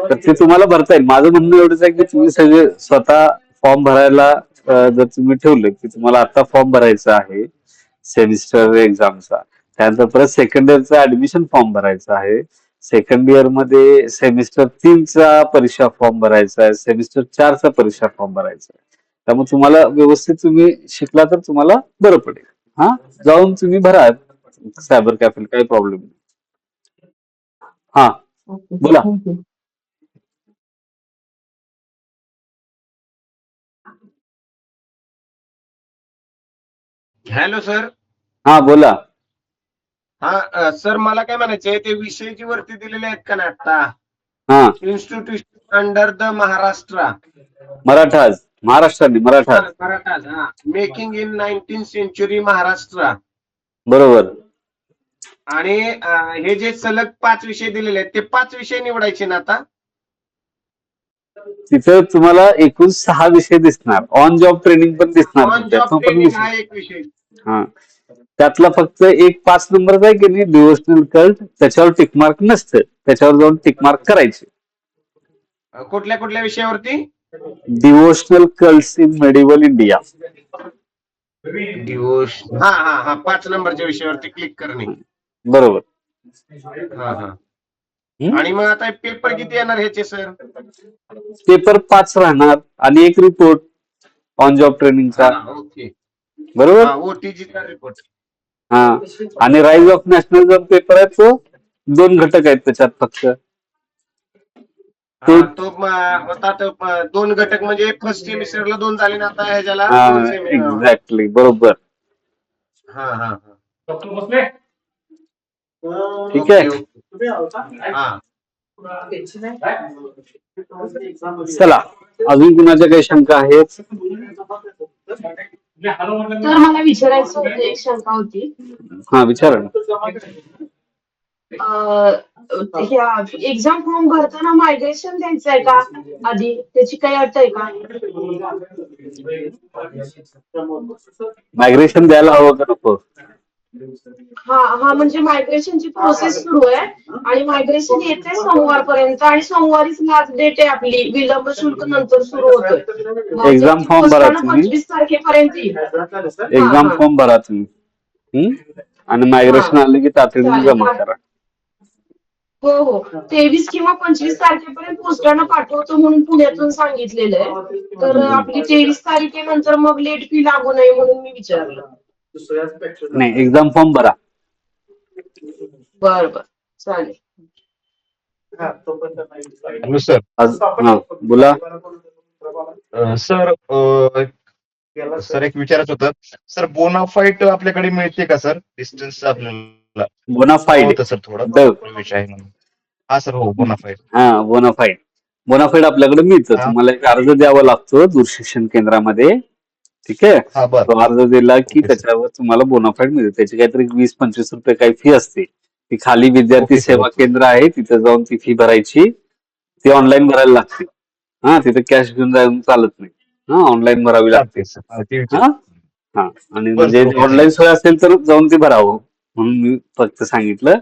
तर ते तुम्हाला भरता येईल. माझं म्हणणं एवढंच आहे की तुम्ही सगळे स्वतः फॉर्म भरायला जर तुम्ही ठेवलं की तुम्हाला आता फॉर्म भरायचा आहे सेमिस्टर एक्झामचा, त्यानंतर परत सेकंड इयरचा ऍडमिशन फॉर्म भरायचा आहे, सेकंड इयर मध्ये सेमिस्टर 3चा परीक्षा फॉर्म भरायचा आहे, सेमिस्टर 4चा परीक्षा फॉर्म भरायचा आहे. त्यामुळे तुम्हाला व्यवस्थित तुम्ही शिकला तर तुम्हाला बरं पडेल. हा, जाऊन तुम्ही भरा सायबर कॅफेला, काही प्रॉब्लेम नाही. हा,
ओके
बोला.
थँक्यू.
Hello sir.
हा बोला.
हा सर, मला काय म्हणायचंय, ते विषय जी वरती दिलेले आहेत का ना आता,
हा,
institution under the Maharashtra,
Marathas, महाराष्ट्राने मराठाज,
मराठाज, हा, making in 19th century Maharashtra,
बरोबर.
आणि हे जे सलग 5 विषय दिलेले आहेत ते 5 विषय निवडायचे ना आता.
तिथे तुम्हाला एकूण 6 विषय दिसणार. ऑन जॉब ट्रेनिंग पण दिसणार.
ऑन जॉब
त्याचा पण
ट्रेनिंग
विषय.
हा एक विषय.
हा, त्यातला फक्त एक 5 नंबरचा आहे की नाही डिव्होशनल कल्ट, त्याच्यावर टिकमार्क नसतं, त्याच्यावर जाऊन टिकमार्क करायचे.
कुठल्या कुठल्या विषयावरती?
Devotional cults in medieval India.
हा हा हा 5 नंबरच्या विषयावरती क्लिक करणे.
बरोबर.
हा हा. आणि मग आता पेपर किती येणार ह्याचे सर?
पेपर 5 राहणार आणि एक रिपोर्ट ऑन जॉब ट्रेनिंगचा.
ओके.
बरोबर.
ओटीजीचा रिपोर्ट.
हा, आणि राईज ऑफ नॅशनलिझम पेपर आहे, तो 2 घटक आहेत त्याच्यात फक्त.
तो होता तो 2 घटक, म्हणजे फर्स्ट सेमिस्टरला 2 झाले ना, आता ह्याच्याला 2 सेमिस्टर.
एक्झॅक्टली, बरोबर.
हा हा हा.
ठीक आहे.
हा.
चला, अजून कुणाच्या काही शंका आहेत?
तर मला विचारायचं होतं, एक शंका होती.
हा, विचारा ना.
ह्या एक्झाम फॉर्म भरताना मायग्रेशन द्यायचं आहे का आधी? त्याची काही अट आहे का?
मायग्रेशन द्यायला हवं का नको?
हा, म्हणजे मायग्रेशनची प्रोसेस सुरू आहे आणि मायग्रेशन येते सोमवारपर्यंत, आणि सोमवारीच लास्ट डेट आहे आपली. विलंब शुल्क नंतर सुरू होतोय.
एक्झाम फॉर्म भरा तुम्ही.
25 तारखेपर्यंत येईल.
एक्झाम फॉर्म भरा तुम्ही, आणि मायग्रेशन आले की तातडीने जमा करा.
हो, 23 किंवा 25 तारखेपर्यंत पोस्टानं पाठवतो म्हणून पुण्यातून सांगितलेलं आहे. तर आपली 23 तारखेनंतर मग लेट फी लागू नये म्हणून मी विचारलं.
नाही, एक्झाम फॉर्म भरा.
बर चालेल.
Hello sir.
हा, बोला.
सर सर एक विचारायचं होतं सर, बोनाफाईट आपल्याकडे मिळते का सर? डिस्टन्स आपल्याला
बोनाफाईड
होतं सर, थोडं विषय आहे म्हणून. हा सर, हो बोनाफाईड.
हा, बोनाफाईड आपल्याकडे मिळतं. तुम्हाला एक अर्ज द्यावा लागतो दूरशिक्षण केंद्रामध्ये. ठीक आहे. तो अर्ज दिला की त्याच्यावर तुम्हाला बोनाफाईड मिळते. त्याची काहीतरी 20-25 रुपये काही फी असते. ती खाली विद्यार्थी सेवा केंद्र आहे, तिथे जाऊन ती फी भरायची. ती ऑनलाईन भरायला लागते. हा, तिथे कॅश घेऊन जाऊन चालत नाही. हा, ऑनलाईन भरावी लागते. हा, आणि म्हणजे ऑनलाईन सोय असेल तर जाऊन ती भरावं म्हणून मी फक्त सांगितलं.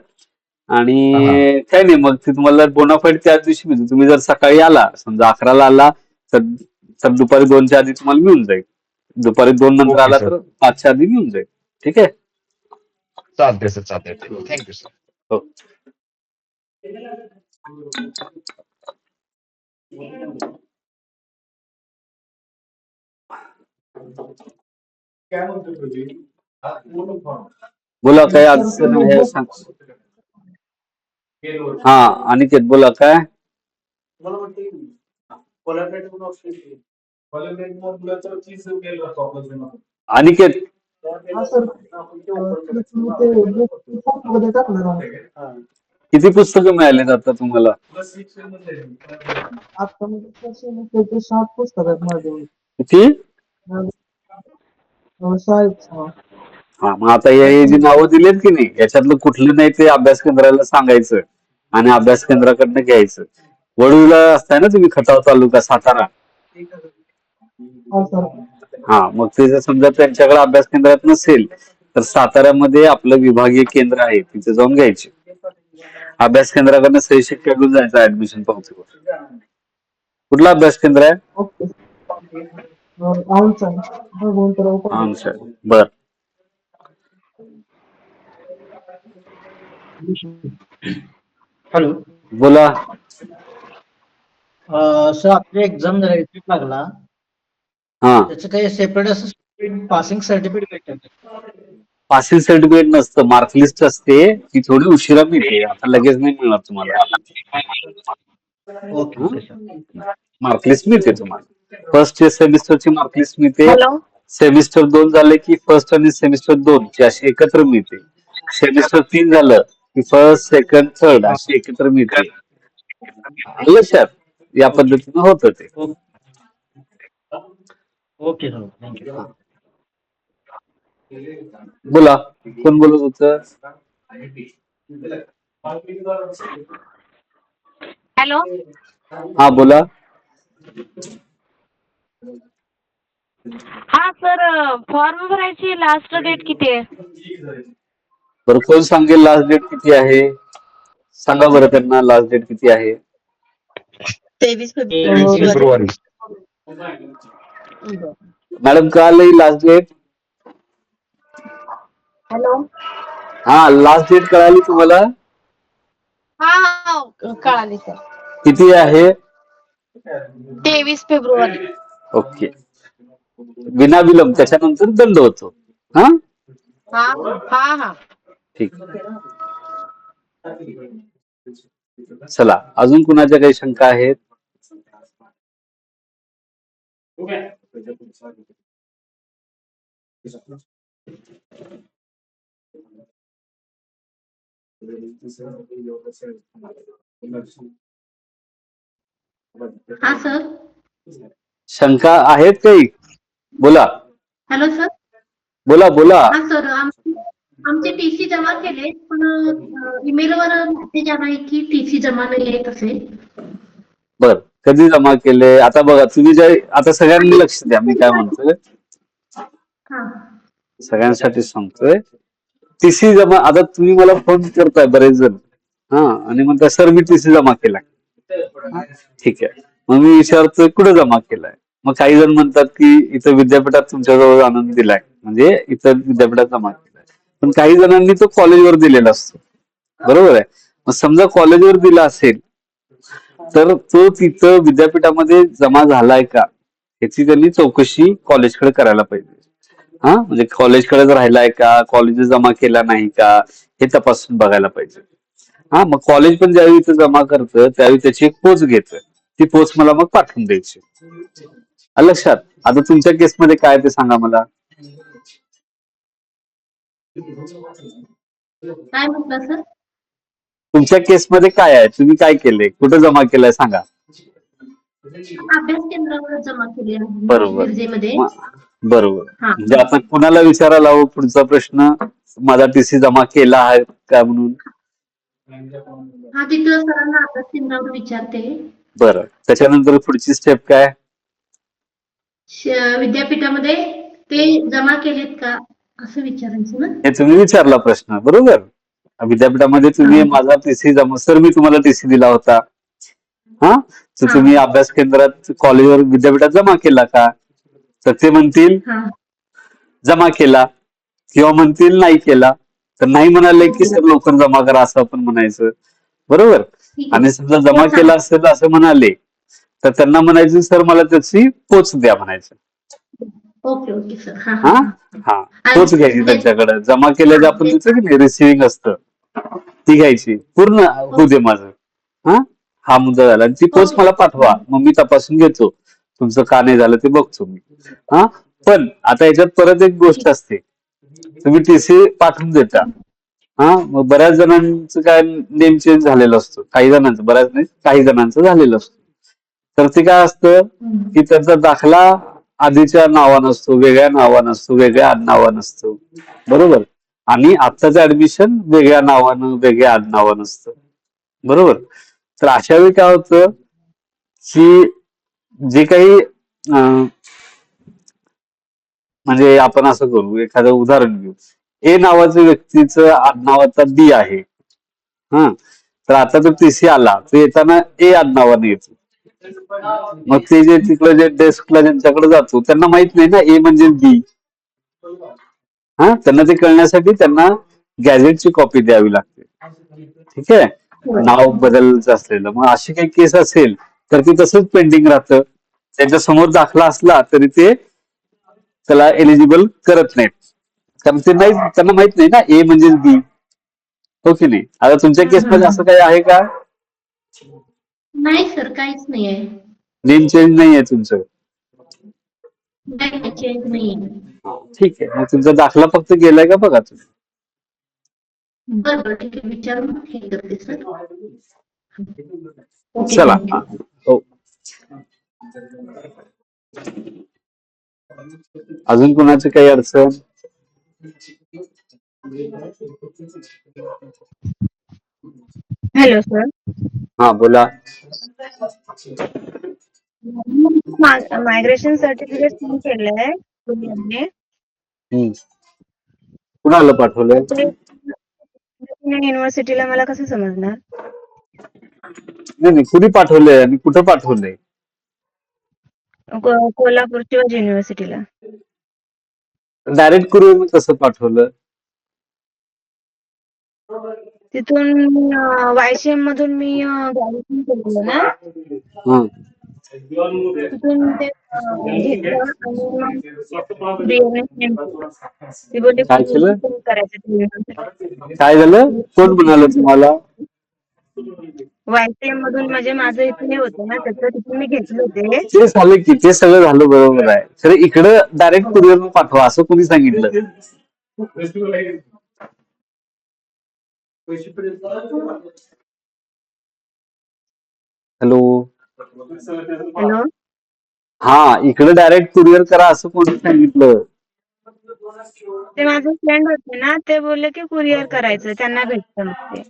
आणि काय नाही, मग ती तुम्हाला बोनाफाईड त्याच दिवशी मिळते. तुम्ही जर सकाळी आला, समजा 11ला आला तर दुपारी 2च्या आधी तुम्हाला मिळून जाईल. दुपारी 2 नंतर आला तर 5च्या आधी मिळून जाईल. ठीक आहे.
चालतंय सर, चालतंय. Thank you sir.
हो. बोला, काय अडचण आहे सांग. हा, अनिकेत बोला, काय? अनिकेत,
हा सर, तुम्ही ते मध्ये टाकलं ना.
किती पुस्तकं मिळालीत आता तुम्हाला?
आता म्हणजे 7 पुस्तक आहेत माझे.
किती?
शाळेत.
हा, मग आता हे जी नावं दिलीत की नाही, याच्यातलं कुठलं नाही ते अभ्यास केंद्राला सांगायचं आणि अभ्यास केंद्राकडनं घ्यायचं. वडूला असताय ना तुम्ही, खटाव तालुका, सातारा. हा, मग ते जर समजा त्यांच्याकडे अभ्यास केंद्रात नसेल तर साताऱ्यामध्ये आपलं विभागीय केंद्र आहे, तिथे जाऊन घ्यायचे. अभ्यास केंद्राकडनं सही शिक्का घेऊन जायचं ऍडमिशन पावतीवर. कुठला अभ्यास केंद्र आहे?
आमचा भगवंतराव पाटील.
अच्छा बर.
हॅलो.
बोला.
सर आपली एक्झाम झाली रिझल्ट लागला
हा,
त्याचं काही सेपरेट असं पासिंग सर्टिफिकेट भेटतं.
पासिंग सर्टिफिकेट नसतं, मार्कलिस्ट असते, ती थोडी उशिरा मिळते, आता लगेच नाही मिळणार तुम्हाला.
Okay okay sir.
मार्कलिस्ट मिळते तुम्हाला. फर्स्ट सेमिस्टरची मार्कलिस्ट मिळते.
हॅलो.
सेमिस्टर 2 झाले की फर्स्ट आणि सेमिस्टर 2 ची अशी एकत्र मिळते. सेमिस्टर 3 झालं की फर्स्ट सेकंड थर्ड अशी एकत्र मिळते. लक्षात, या पद्धतीनं होतं ते.
Okay sir, thank you.
बोला, कोण बोलत होतं?
हॅलो.
हा बोला.
हा सर, फॉर्म भरायची लास्ट डेट किती आहे?
बरं, कोण सांगेल लास्ट डेट किती आहे? सांगा बरं त्यांना लास्ट डेट किती आहे.
23
23
फेब्रुवारी.
फेब्रुवारी.
मॅडम कळालं ही लास्ट डेट?
हॅलो.
हा, लास्ट डेट कळाली तुम्हाला?
हा कळाली सर.
किती आहे?
23 फेब्रुवारी.
ओके. विनाविलंब, त्याच्यानंतर दंड होतो. हा
हा हा हा.
ठीक. चला, अजून कुणाच्या काही शंका आहेत?
हा सर.
शंका आहेत काही? बोला.
Hello sir.
बोला बोला.
हा सर, आमचे टीसी जमा केले, पण ईमेलवर मेसेज आलाय की टीसी जमा नाही आहे तसे.
बर, कधी जमा केले? आता बघा, तुम्ही जे आता सगळ्यांनी लक्ष द्या, मी काय म्हणतोय
हा.
सगळ्यांसाठी सांगतोय. टीसी जमा, आता तुम्ही मला फोन करताय बरेच जण, हा, आणि म्हणताय सर मी टीसी जमा केलाय. ठीक आहे, मग मी विचारतोय कुठे जमा केलाय? मग काही जण म्हणतात की इथं विद्यापीठात तुमच्याजवळ आणून दिलाय, म्हणजे इथं विद्यापीठात जमा केलाय. पण काही जणांनी तो कॉलेजवर दिलेला असतो, बरोबर आहे. मग समजा कॉलेजवर दिला असेल तर तो तिथं विद्यापीठामध्ये जमा झालाय का याची त्यांनी चौकशी कॉलेजकडे करायला पाहिजे. हा, म्हणजे कॉलेजकडेच राहिलाय का, कॉलेज जमा केला नाही का, हे तपासून बघायला पाहिजे. हा, मग कॉलेज पण ज्यावेळी इथं जमा करतं त्यावेळी त्याची एक पोच घेतं, ती पोच मला मग पाठवून द्यायची. लक्षात. आता तुमच्या केसमध्ये काय ते सांगा मला.
काय म्हटलं सर?
तुमच्या केसमध्ये काय आहे, तुम्ही काय केलंय, कुठे जमा केलंय सांगा.
अभ्यास केंद्रावर जमा केली आहे
बरोबर.
मिरजेमध्ये.
बरोबर.
हा.
म्हणजे आपण कुणाला विचारायला हवं पुढचा प्रश्न, माझा टीसी जमा केला आहे का म्हणून?
हा, तिथं सरांना अभ्यास केंद्रावर विचारते.
बरं, त्याच्यानंतर पुढची स्टेप काय?
विद्यापीठामध्ये ते जमा केलेत का असं विचारायचं ना.
हे तुम्ही विचारला प्रश्न, बरोबर. विद्यापीठामध्ये तुम्ही माझा टीसी जमा, सर मी तुम्हाला टीसी दिला होता, हा, तर तुम्ही अभ्यास केंद्रात कॉलेजवर विद्यापीठात जमा केला का? तर ते म्हणतील जमा केला, किंवा म्हणतील नाही केला. तर नाही म्हणाले की सर लवकर जमा करा असं आपण म्हणायचं, बरोबर. आणि समजा जमा केला असेल असं म्हणाले तर त्यांना म्हणायचं सर मला त्याची पोच द्या म्हणायचं.
Okay okay sir.
हा हा, पोच घ्यायची त्यांच्याकडे. जमा केल्याचं आपण तिचं की नाही रिसिव्हिंग असतं, ती घ्यायची. पूर्ण होऊ दे माझं, हा मुद्दा झाला. आणि ती पोच मला पाठवा, मग मी तपासून घेतो तुमचं का नाही झालं ते बघतो मी. हा, पण आता याच्यात परत एक गोष्ट असते, तुम्ही टीसी पाठवून देता, हा, मग बऱ्याच जणांचं काय नेम चेंज झालेलं असतो, काही जणांचं, बऱ्याच नाही काही जणांचं झालेलं असतं. तर ते काय असतं की त्यांचा दाखला आधीच्या नावानं असतो, वेगळ्या नावानं असतो, वेगळ्या आडनावानं असतो, बरोबर. आणि आत्ताचं ऍडमिशन वेगळ्या नावानं वेगळ्या आडनावानं असतं, बरोबर. तर अशा वेळी काय होतं की जे काही म्हणजे आपण असं करू, एखादं उदाहरण घेऊ. ए नावाच्या व्यक्तीचं आडनाव आता बी आहे, हा, तर आता तो टीसी आला तो येताना ए आडनावाने येतो, मग ते जे तिकडे जे डेस्कला ज्यांच्याकडे जातो त्यांना माहित नाही ना ए म्हणजे बी. हा, त्यांना ते कळण्यासाठी त्यांना गॅजेटची कॉपी द्यावी लागते. ठीक आहे, नाव बदलायचं असलेलं. मग अशी काही केस असेल तर ती तसंच पेंडिंग राहतं. त्यांच्या समोर दाखला असला तरी ते त्याला एलिजिबल करत नाहीत, कारण ते नाही, त्यांना माहित नाही ना ए म्हणजे बी. हो की नाही? आता तुमच्या केसमध्ये असं काही आहे का?
नाही सर, काहीच नाही आहे.
नेम चेंज नाही आहे तुमचं?
नाही, चेंज नाही आहे.
ठीक आहे, मग तुमचा दाखला फक्त गेलाय का बघा तुम्ही.
बरं ठीक आहे, विचारून हे करते सर. ओके,
चला.
थँक्यू.
हो, अजून कोणाची काही अडचण?
Hello sir.
हा, बोला.
मायग्रेशन सर्टिफिकेट सेंड केलंय कुरिअरने.
कुणाला पाठवलंय?
ते युनिव्हर्सिटीला मला कसं समजणार?
नाही नाही, कुणी पाठवलंय आणि कुठं पाठवलंय?
कोल्हापूर शिवाजी युनिव्हर्सिटीला.
डायरेक्ट कुरिअर कसं पाठवलं?
तिथून वायसीएम मधून मी ग्रॅज्युएशन केलेलं ना,
हं.
तिथून ते घेतलं आणि मग कुरिअरने सेंड केलं. ते बोलले
काय केलं?
सेंड करायचं.
काय झालं? कोण म्हणाल तुम्हाला?
वायसीएम मधून म्हणजे माझं इथून हे होतं ना, त्याचं तिथून मी घेतलं ते.
ते झालं की, ते सगळं झालं, बरोबर आहे. खरं इकडं डायरेक्ट कुरिअर पाठवा असं कोणी सांगितलं? हॅलो.
हॅलो.
हा, इकडे डायरेक्ट कुरिअर करा असं कोणी सांगितलं?
ते माझे फ्रेंड होते ना, ते बोलले की कुरिअर करायचं, त्यांना भेटतं मग ते.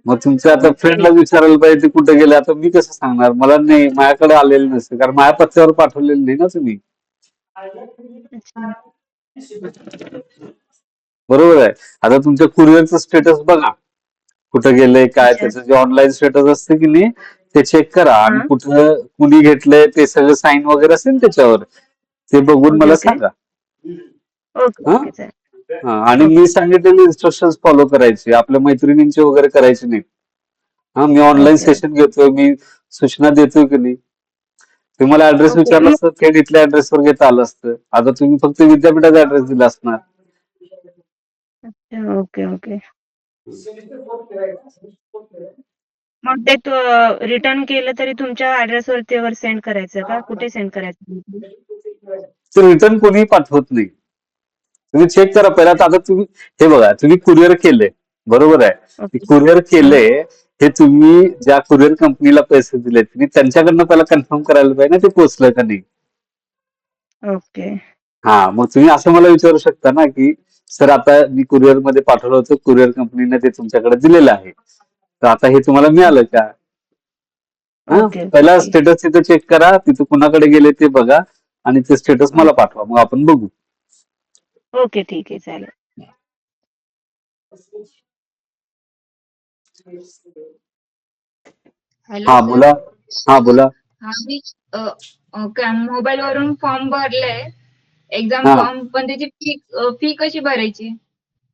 मग तुमच्या आता फ्रेंडला विचारायला पाहिजे ते कुठे गेले. आता मी कसं सांगणार? मला नाही, माझ्याकडे आलेलं नसतं, कारण माझ्या पत्त्यावर पाठवलेलं नाही ना तुम्ही.
अच्छा.
बरोबर आहे. आता तुमच्या कुरिअरचं स्टेटस बघा, कुठं गेलंय काय,
अच्छा.
त्याचं जे ऑनलाईन स्टेटस असतं की नाही ते चेक करा, आणि
हा.
कुठं कुणी घेतलंय ते सगळं साईन वगैरे असेल त्याच्यावर, ते बघून
ओके
मला
ओके.
सांगा.
ओके
हा,
ओके चालेल.
आणि
ओके
मी सांगितलेले इन्स्ट्रक्शन फॉलो करायचे, आपल्या मैत्रिणींचे वगैरे करायचे नाही. हा, मी ऑनलाईन
ओके
सेशन घेतोय, मी सूचना देतोय की नाही. तुम्हाला ऍड्रेस
ओके
विचारला
मग
असतं, थेट इथल्या ऍड्रेसवर घेता आलं असतं. आता तुम्ही फक्त विद्यापीठाचा ऍड्रेस दिला असणार.
अच्छा, ओके ओके. मग ते रिटर्न केलं तरी तुमच्या ऍड्रेसवरती सेंड करायचं का? कुठे सेंड करायचं?
ते रिटर्न कोणीही पाठवत नाही. तुम्ही चेक करा पहिला. आता तुम्ही हे बघा, तुम्ही कुरिअर केले, बरोबर आहे.
ओके.
कुरिअर
हा.
केले, हे तुम्ही ज्या कुरिअर कंपनीला पैसे दिले तुम्ही त्यांच्याकडनं पहिला कन्फर्म करायला पाहिजे ना ते पोहोचलं का नाही.
ओके.
हा, मग तुम्ही असं मला विचारू शकता ना की सर आता मी कुरिअर मध्ये पाठवलं होतं, कुरिअर कंपनीने ते तुमच्याकडे दिलेलं आहे, तर आता हे तुम्हाला मिळालं का? हा,
ओके ओके
पहिला
ओके.
स्टेटस तिथं चेक करा, तिथं कुणाकडे गेले ते बघा, आणि ते स्टेटस मला पाठवा, मग आपण बघू.
ओके, ठीक आहे, चालेल.
हॅलो
हा,
सर.
बोला. हा, बोला.
हा, मी मोबाईल वरून फॉर्म भरलाय, एक्झाम
हा,
फॉर्म, पण त्याची फी कशी भरायची?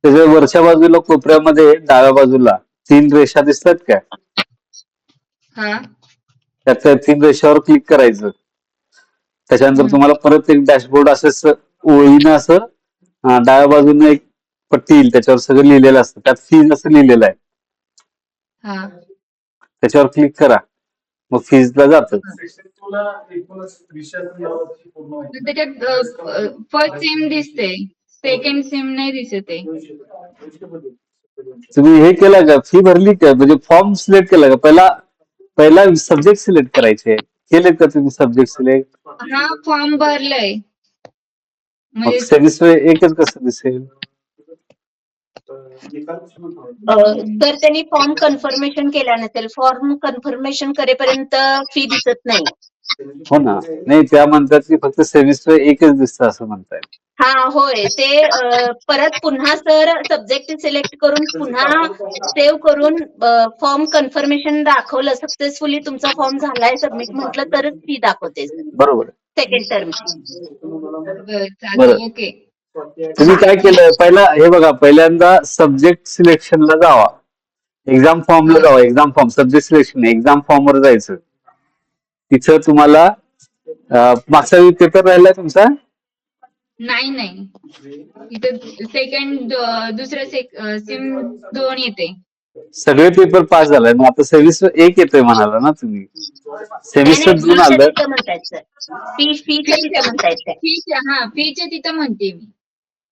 त्याच्या वरच्या बाजूला कोपऱ्यामध्ये डाव्या बाजूला 3 रेषा दिसतात का?
हा.
त्या 3 रेषावर क्लिक करायचं. त्याच्यानंतर तुम्हाला परत एक डॅशबोर्ड असं ओळीनं असं डाव्या बाजूने एक पट्टी येईल, त्याच्यावर सगळं लिहिलेलं असतं, त्यात फीज असं लिहिलेलं आहे.
हा.
त्याच्यावर क्लिक करा, मग फीजला जातं.
तर त्याच्यात फर्स्ट सेम दिसते, सेकंड सेम नाही दिसत आहे.
तुम्ही हे केलं का? फी भरली का? म्हणजे फॉर्म सिलेक्ट केला का? पहिला सब्जेक्ट सिलेक्ट करायचे. केलेत का तुम्ही सब्जेक्ट सिलेक्ट?
हा, फॉर्म भरलाय.
मग
म्हणजे
सेमिस्टर एकच कसं दिसेल?
तर त्यांनी फॉर्म कन्फर्मेशन केला नसेल. फॉर्म कन्फर्मेशन करेपर्यंत फी दिसत नाही.
हो ना. नाही, त्या म्हणतात की फक्त सेमिस्टर एकच दिसतं असं म्हणताय.
हा होय ते परत पुन्हा सर सब्जेक्ट सिलेक्ट करून पुन्हा सेव्ह करून फॉर्म कन्फर्मेशन दाखवलं सक्सेसफुली तुमचा फॉर्म झालाय सबमिट म्हटलं तरच फी दाखवते
बरोबर आहे.
सेकंड टर्मची.
बरं
ओके.
तुम्ही काय केलं पहिला हे बघा पहिल्यांदा सब्जेक्ट सिलेक्शनला जावा, एक्झाम फॉर्मला जावा, exam form subject selection exam फॉर्मवर जायचं. तिथं तुम्हाला मागचा पेपर राहिलाय तुमचा?
नाही इथं सेकंड दुसरं सिम 2 येते.
सगळे पेपर पास झालाय मग आता सेमिस्टर 1 येतोय म्हणाला ना तुम्ही.
नाही
सेमिस्टर
नाही
2
फीच्या
आलं.
तिथं म्हणतायत सर. फीच्या तिथं म्हणतायत काय?
फीच्या तिथं म्हणते मी.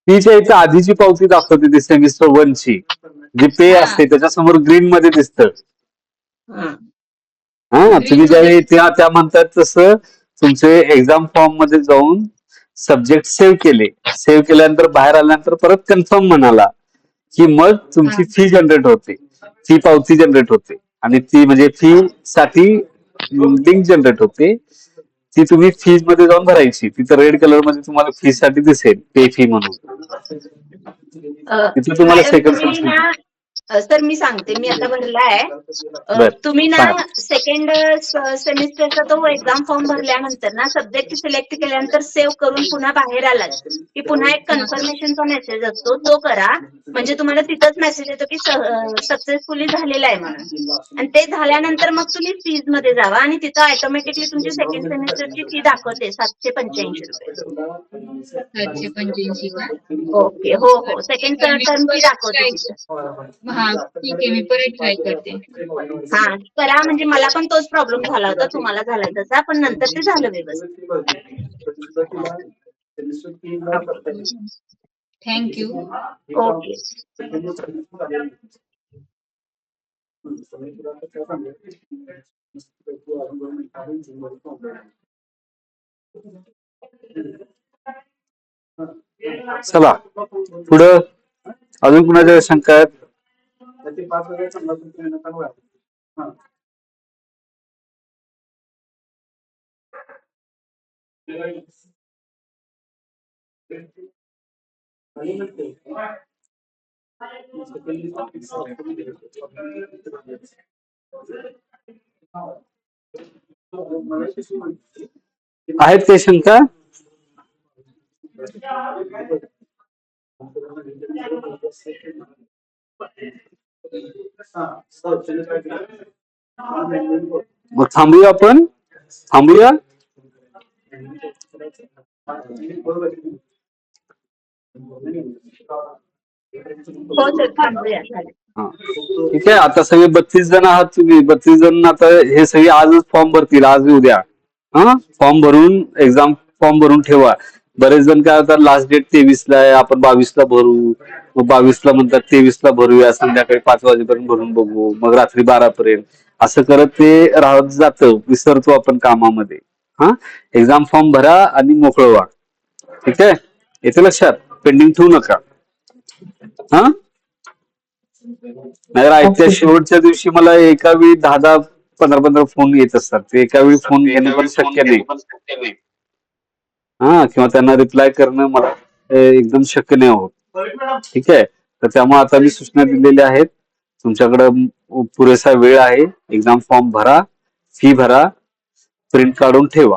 फीच्या इथं आधीची पावती दाखवते ती सेमिस्टर 1 ची जी पे
हा.
असते त्याच्यासमोर ग्रीन मध्ये दिसतं.
हा.
हा तुम्ही
मध्ये
ज्यावेळी त्या म्हणतात तसं तुमचे एक्झाम फॉर्म मध्ये जाऊन सब्जेक्ट सेव्ह केले, सेव्ह केल्यानंतर बाहेर आल्यानंतर परत कन्फर्म म्हणाला की मग तुमची फी जनरेट होते, फी पावती जनरेट होते आणि ती म्हणजे फी साठी लिंक जनरेट होते. ती तुम्ही फीज मध्ये जाऊन भरायची. तिथं रेड कलर मध्ये तुम्हाला फी साठी दिसेल पे फी म्हणून. तिथे तुम्हाला
मॅडम
सेकंड
तुम्ही ना सर मी सांगते मी आता भरलाय.
बर
तुम्ही ना
सांगा.
सेकंड सेमिस्टरचा तो एक्झाम फॉर्म भरल्यानंतर ना सब्जेक्ट सिलेक्ट केल्यानंतर सेव्ह करून पुन्हा बाहेर आलात की पुन्हा एक कन्फर्मेशनचा मेसेज असतो तो करा. म्हणजे तुम्हाला तिथंच मेसेज येतो की सक्सेसफुली झालेला आहे म्हणून. आणि ते झाल्यानंतर मग तुम्ही फीज मध्ये जावा आणि तिथं ऑटोमॅटिकली तुमची सेकंड सेमिस्टरची फी दाखवते 785 रुपये.
785 का?
ओके हो हो सेकंड
तर मी
टर्मची
परत
दाखवते
ट्राय
तिथं.
ठीक आहे मी परत ट्राय करते.
हा करा म्हणजे मला पण तोच प्रॉब्लेम झाला होता तुम्हाला झालाय तसा पण नंतर ते झालं व्यवस्थित.
थँक्यू.
ओके.
चला पुढं अजून कुणाच्या शंका आहेत? आहेत ते शंका? मग थांबूया आपण थांबूया.
हो सर थांबूया चालेल.
हा. ठीक आहे आता सगळे 32 जण आहात तुम्ही. 32 जण आता हे सगळे आजच फॉर्म भरतील आज उद्या. हा फॉर्म भरून एक्झाम फॉर्म भरून ठेवा. बरेच जण काय होतात लास्ट डेट 23 ला आहे आपण 22 ला भरू मग 22 ला म्हणतात 23 ला भरूया संध्याकाळी 5 वाजेपर्यंत भरून बघू मग रात्री 12 पर्यंत असं करत ते राहत जातं विसरतो आपण कामामध्ये. हा एक्झाम फॉर्म भरा आणि मोकळं व्हा. ठीक आहे येते लक्षात पेंडिंग ठेवू नका. हा नाहीतर आजच्या शेवटच्या दिवशी मला एका वेळी 10 15 फोन येत असतात. ते एका वेळी फोन घेणं पण शक्य नाही. हा किंवा त्यांना रिप्लाय करणं मला एकदम शक्य नाही होत. ठीक आहे तर त्यामुळे आता मी सूचना दिलेल्या आहेत. तुमच्याकडं पुरेसा वेळ आहे. एक्झाम फॉर्म भरा, फी भरा, प्रिंट काढून ठेवा.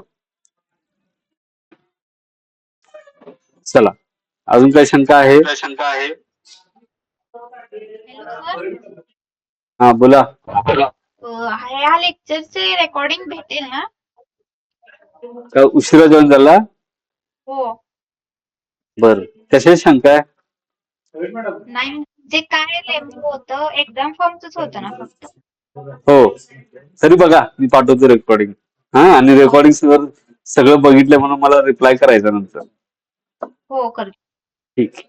चला अजून काही शंका आहे?
Hello sir.
हा बोला.
ह्या लेक्चरचे रेकॉर्डिंग भेटेल ना?
का उशिरा जॉईन झाला?
हो.
बर कशाची शंका आहे?
नाही जे काय नेमकं होतं एक्झाम फॉर्मच होतं ना फक्त?
हो तरी बघा मी पाठवतो रेकॉर्डिंग. हा आणि रेकॉर्डिंग सगळं बघितलं म्हणून मला रिप्लाय करायचा नंतर.
हो करते.
ठीक.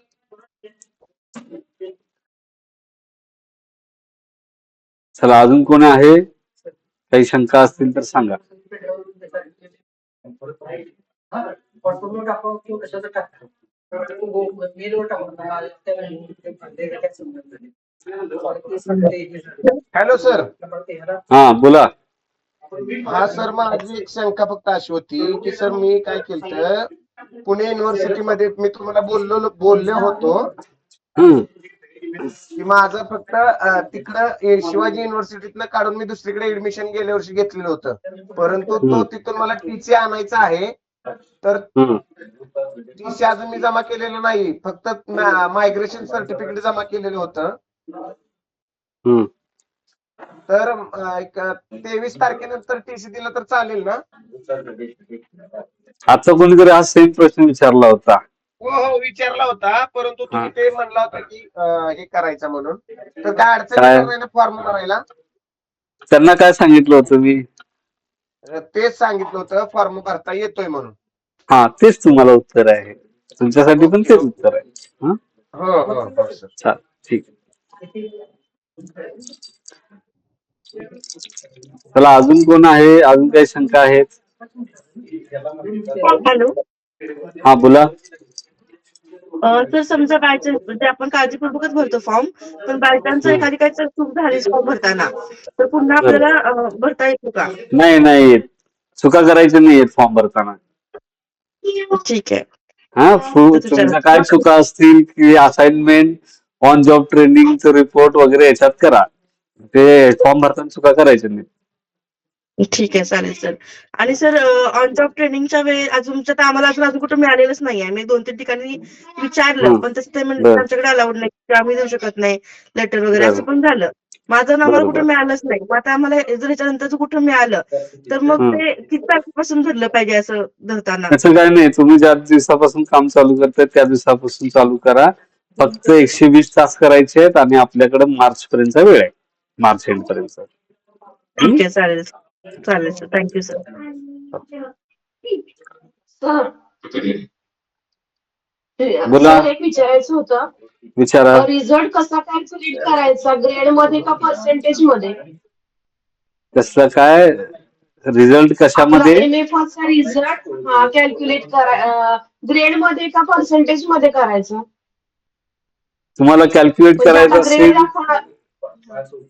चला अजून कोण आहे? काही शंका असतील तर सांगा.
Hello sir.
हा बोला.
हा सर माझी एक शंका फक्त अशी होती की सर मी काय केलं पुणे युनिव्हर्सिटीमध्ये मी तुम्हाला बोललो होतो
हम्म.
की माझं फक्त तिकडं शिवाजी युनिव्हर्सिटीतनं काढून मी दुसरीकडे ऍडमिशन गेल्या वर्षी घेतलेलं होतं, परंतु तो तिथून मला टीसी आणायचा आहे. तर
हम्म.
टीसी अजून मी जमा केलेलं नाही, फक्त मायग्रेशन सर्टिफिकेट जमा केलेलं होतं.
हम्म.
तर 23 तारखेनंतर टीसी दिला तर चालेल ना?
आता कोणीतरी हा सेम प्रश्न विचारला होता.
हो विचारला होता, परंतु तुम्ही ते म्हणला होता की हे करायचं म्हणून. तर काय अडचण
काय?
येणार नाही ना फॉर्म भरायला?
त्यांना काय सांगितलं होतं मी?
तेच सांगितलं होतं, फॉर्म भरता येतोय म्हणून.
हा, तेच तुम्हाला उत्तर आहे. तुमच्यासाठी पण तेच उत्तर आहे. हा,
हो सर.
चालेल, ठीक. चला, अजून कोण आहे? अजून काही शंका आहेत?
हॅलो.
हा, बोला.
तर समजा बायचान्स म्हणजे आपण काळजीपूर्वकच भरतो फॉर्म, पण बायचान्स एखादी काही चूक झालीच फॉर्म भरताना, तर पुन्हा आपल्याला भरता येतो का?
नाही येत. चुका करायच्या नाही येत फॉर्म भरताना.
ठीक आहे.
हा, तुमच्या काय चुका असतील की असाइनमेंट, ऑन जॉब ट्रेनिंगचं रिपोर्ट वगैरे याच्यात करा. ते फॉर्म भरताना चुका करायच्या नाही.
ठीक आहे, चालेल सर. आणि सर ऑन जॉब ट्रेनिंगच्या वेळी अजून आम्हाला अजून कुठं मिळालेलंच नाहीये. मी 2-3 ठिकाणी विचारलं, पण तसं ते म्हणजे आमच्याकडे अलाउड नाही, आम्ही देऊ शकत नाही लेटर वगैरे, असं पण झालं. माझं आम्हाला कुठं मिळालंच नाही. मग आता आम्हाला जर ह्याच्यानंतर कुठं मिळालं तर मग ते किती तारखेपासून भरलं पाहिजे असं धरताना?
त्याचं काय नाही, तुम्ही ज्या दिवसापासून काम चालू करताय त्या दिवसापासून चालू करा. फक्त 120 तास करायचे आहेत आणि आपल्याकडे मार्च पर्यंतचा वेळ आहे, मार्च एंड पर्यंत.
ठीक आहे, चालेल चालेल सर. Thank you sir.
सर
बोला.
सर एक विचारायचं होतं,
विचारा.
रिझल्ट कसा कॅल्क्युलेट करायचा, ग्रेड मध्ये का पर्सेंटेज मध्ये?
कसला काय रिझल्ट कशामध्ये?
MFA चा रिझल्ट कॅल्क्युलेट ग्रेड मध्ये का पर्सेंटेज मध्ये करायचं?
तुम्हाला कॅल्क्युलेट
म्हणजे
करायचं
आता
असेल,
ग्रेड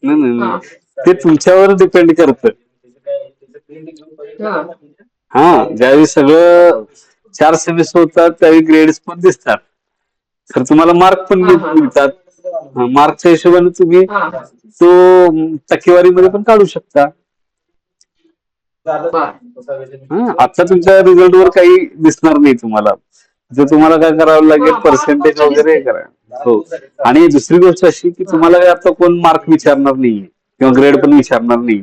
नाही, ते तुमच्यावर डिपेंड करतं. हा, ज्यावेळी सगळं 4 सेमिस्टर होतात त्यावेळी ग्रेड्स पण दिसतात, तर तुम्हाला मार्क पण मिळतात. मार्कच्या हिशोबाने तुम्ही तो टक्केवारीमध्ये पण काढू शकता. आता तुमच्या रिझल्ट वर काही दिसणार नाही तुम्हाला. जर तुम्हाला काय करावं लागेल, पर्सेंटेज वगैरे करा. हो, आणि दुसरी गोष्ट अशी की तुम्हाला आता कोण मार्क विचारणार नाही किंवा ग्रेड पण विचारणार नाही.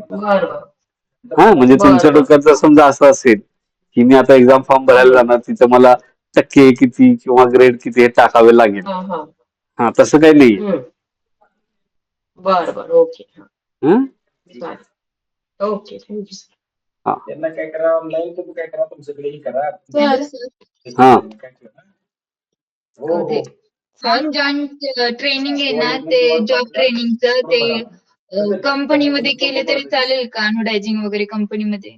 हा, म्हणजे तुमच्या डोक्यात जर समजा असं असेल की मी आता एक्झाम फॉर्म भरायला जाणार, तिथं मला टक्के किती किंवा ग्रेड किती हे टाकावे लागेल. हा, तसं काही नाही.
बरं ओके. Okay, thank you sir.
त्यांना काय करा, ऑनलाईन तुम्ही काय करा, तुमच्याकडे करा.
हा,
ऑन जॉइन ट्रेनिंग आहे ना, ते जॉब ट्रेनिंगचं ते कंपनीमध्ये केले तरी चालेल का? अनोडायझिंग वगैरे कंपनीमध्ये?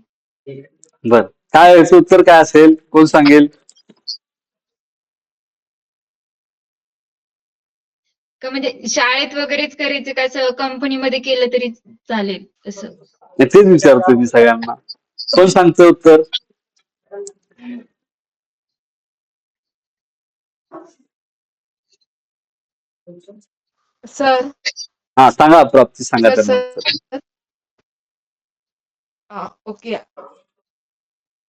बर, काय याचं उत्तर काय असेल, कोण सांगेल?
का म्हणजे शाळेत वगैरेच करायचं का, असं कंपनीमध्ये केलं तरी चालेल असं?
तेच विचारतोय मी सगळ्यांना. कोण सांगतं उत्तर?
सर.
हा, सांगा प्राप्ती, सांगा त्यांना उत्तर.
ओके,